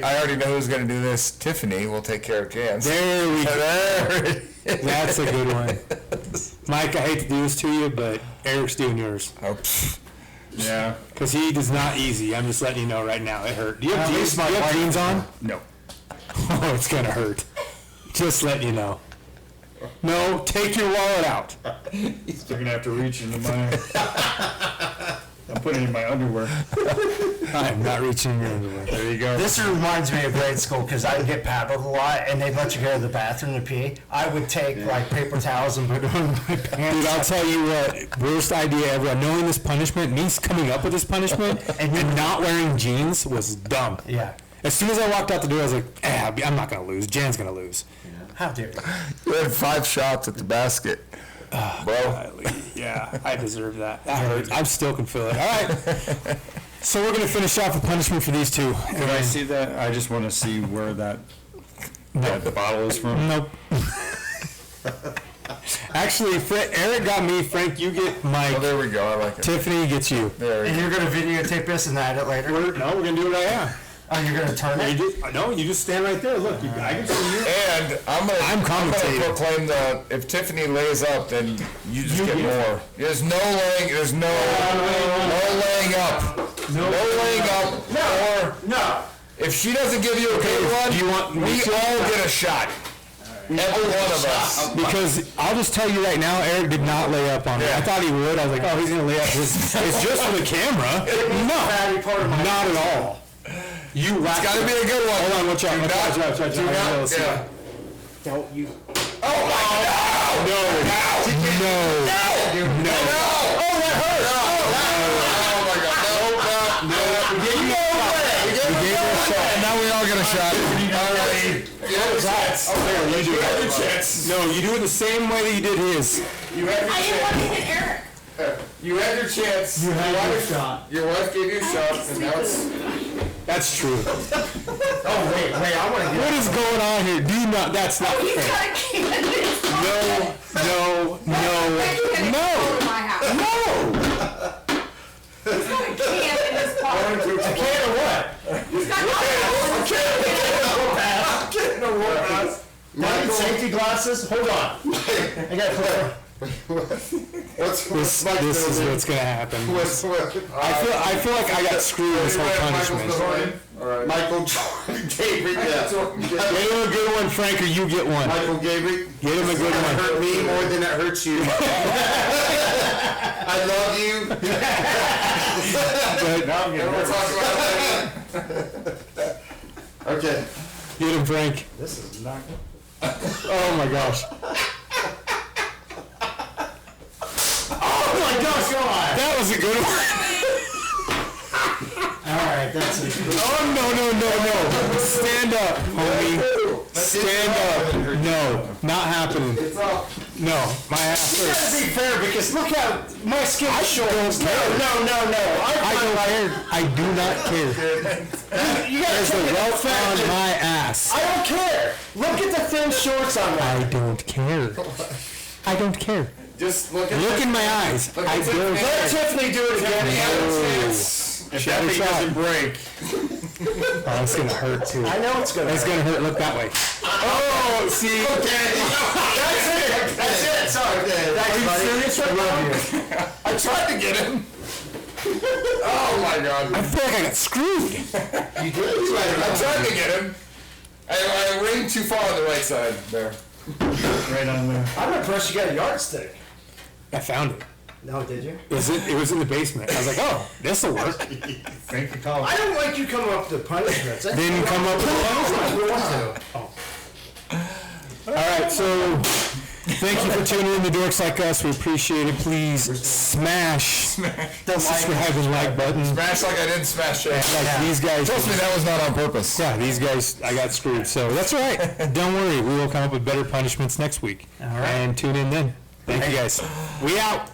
Speaker 1: I already know who's gonna do this. Tiffany will take care of Jan's.
Speaker 2: There we go.
Speaker 1: There.
Speaker 2: That's a good one. Mike, I hate to do this to you, but Eric's doing yours.
Speaker 1: Oh, pfft.
Speaker 6: Yeah.
Speaker 2: Because he is not easy. I'm just letting you know right now. It hurt. Do you have
Speaker 4: At
Speaker 2: jeans,
Speaker 4: least my
Speaker 2: do you have
Speaker 4: wife-
Speaker 2: jeans on?
Speaker 6: No.
Speaker 2: Oh, it's going to hurt. Just letting you know. No, take your wallet out.
Speaker 6: You're gonna have to reach into mine. I'm putting it in my underwear.
Speaker 2: I am not reaching in your underwear.
Speaker 6: There you go.
Speaker 4: This reminds me of grade school because I would get paddled a lot and they'd let you go to the bathroom to pee. I would take like paper towels and put them in my pants.
Speaker 2: Dude, I'll tell you what, worst idea ever. Knowing this punishment, me coming up with this punishment, and not wearing jeans was dumb.
Speaker 4: Yeah.
Speaker 2: As soon as I walked out the door, I was like, I'm not going to lose. Jan's going to lose.
Speaker 4: How dare you?
Speaker 1: You had 5 shots at the basket. Bro.
Speaker 2: Yeah, I deserve that. That hurts. I still can feel it. All right. So we're going to finish off with punishment for these two.
Speaker 6: Can I see that? I just want to see where that bottle is from.
Speaker 2: Nope. Actually, Eric got me. Frank, you get Mike.
Speaker 1: Oh, there we go. I like it.
Speaker 2: Tiffany gets you.
Speaker 1: There we
Speaker 4: And
Speaker 1: go.
Speaker 4: you're going to videotape this and add it later?
Speaker 2: No, we're going to do what I am.
Speaker 4: Oh, you're going to turn it?
Speaker 2: You just stand right there. Look, I can see you.
Speaker 1: And I'm
Speaker 2: I'm
Speaker 1: gonna
Speaker 2: commentating.
Speaker 1: proclaim the, if Tiffany lays up, then you just get more. There's no laying up. No laying up. Or
Speaker 4: No.
Speaker 1: if she doesn't give you a good one,
Speaker 2: do you want me
Speaker 1: we
Speaker 2: to?
Speaker 1: all get a shot. Every one of us.
Speaker 2: Because I'll just tell you right now, Eric did not lay up on me.
Speaker 1: Yeah.
Speaker 2: I thought he would. I was like, oh, he's going to lay up. It's just for the camera. No, not at all. You
Speaker 1: It's gotta be a good one.
Speaker 2: Hold on, watch out.
Speaker 1: Do
Speaker 2: Watch
Speaker 1: not-
Speaker 2: out, watch out,
Speaker 1: do
Speaker 2: watch out.
Speaker 1: not- yeah.
Speaker 2: Don't you.
Speaker 1: Oh my God!
Speaker 2: No. No.
Speaker 1: Oh, that hurt! Oh my God! No!
Speaker 2: We gave you a shot.
Speaker 1: And now we all get a shot. All right. You had a chance.
Speaker 2: Oh, there, you do
Speaker 1: You had
Speaker 2: it.
Speaker 1: a chance.
Speaker 2: No, you do it the same way that you did his.
Speaker 1: You had your
Speaker 7: I didn't want
Speaker 1: chance.
Speaker 7: to hit Eric.
Speaker 1: You had your chance. You had your shot. Your wife gave you a shot, and now it's.
Speaker 2: That's true.
Speaker 4: Oh, wait, I want to get
Speaker 2: What is going on here? Do not. That's not
Speaker 7: You
Speaker 2: fair.
Speaker 7: got a can.
Speaker 2: No.
Speaker 7: In my house. He's got a can in his pocket.
Speaker 4: a can of what?
Speaker 7: He's got
Speaker 4: Not safety glasses? Hold on. I got to clear.
Speaker 3: What's
Speaker 2: This
Speaker 3: Mike
Speaker 2: is
Speaker 3: doing?
Speaker 2: what's gonna happen.
Speaker 3: What's
Speaker 2: I feel like I got screwed with this whole punishment.
Speaker 3: Michael Gabriel? Yeah.
Speaker 2: Get him a good one, Frank, or you get one.
Speaker 3: Michael Gabriel.
Speaker 2: Get him a good
Speaker 3: It
Speaker 2: one.
Speaker 3: hurt me more than it hurts you. I love you.
Speaker 6: Now I'm getting
Speaker 3: We're
Speaker 6: nervous.
Speaker 3: talking about that. Okay.
Speaker 2: Get him, Frank.
Speaker 4: This is not good.
Speaker 2: Oh my gosh.
Speaker 4: Oh my gosh, go on.
Speaker 2: That was a good one.
Speaker 4: All right, that's it.
Speaker 2: Oh no. Stand up, homie. Stand up. No, not happening.
Speaker 3: It's up.
Speaker 2: No, my ass
Speaker 8: You
Speaker 2: hurts.
Speaker 8: gotta be fair because look how my skin's short. No.
Speaker 2: I don't care. I do not care.
Speaker 8: You gotta
Speaker 2: There's a
Speaker 8: take it
Speaker 2: welt on my ass.
Speaker 8: I don't care. Look at the thin shorts on that.
Speaker 2: I don't care. I don't care.
Speaker 3: Just look at
Speaker 2: Look in my eyes. I don't
Speaker 8: Let
Speaker 2: care.
Speaker 8: Tiffany do it again.
Speaker 6: If that thing doesn't break.
Speaker 2: Oh, it's gonna hurt too.
Speaker 8: I know it's gonna.
Speaker 2: It's gonna hurt. Look that way. Oh, see.
Speaker 8: That's it. Sorry. Thanks, buddy.
Speaker 2: serious right
Speaker 8: I love
Speaker 2: now?
Speaker 8: you.
Speaker 1: I tried to get him. Oh my god.
Speaker 2: I feel like I got screwed.
Speaker 8: You did.
Speaker 1: I tried to get him. I leaned too far on the right side there.
Speaker 3: right on there.
Speaker 8: I'm impressed you got a yardstick.
Speaker 2: I found it.
Speaker 8: No, did you?
Speaker 2: It was in the basement. I was like, oh, this'll work.
Speaker 3: Thank you, Colin.
Speaker 8: I don't like you coming up with the punishments.
Speaker 2: Didn't come up with
Speaker 8: Who wants to?
Speaker 2: All right, so thank you for tuning in to Dorks Like Us. We appreciate it. Please smash the subscribe and like button.
Speaker 1: Smash like I didn't smash it.
Speaker 2: Like these guys.
Speaker 1: Trust me, that was not on purpose.
Speaker 2: Yeah, these guys, I got screwed. So that's all right. Don't worry. We will come up with better punishments next week.
Speaker 4: All right.
Speaker 2: And tune in then. Thank you guys. We out.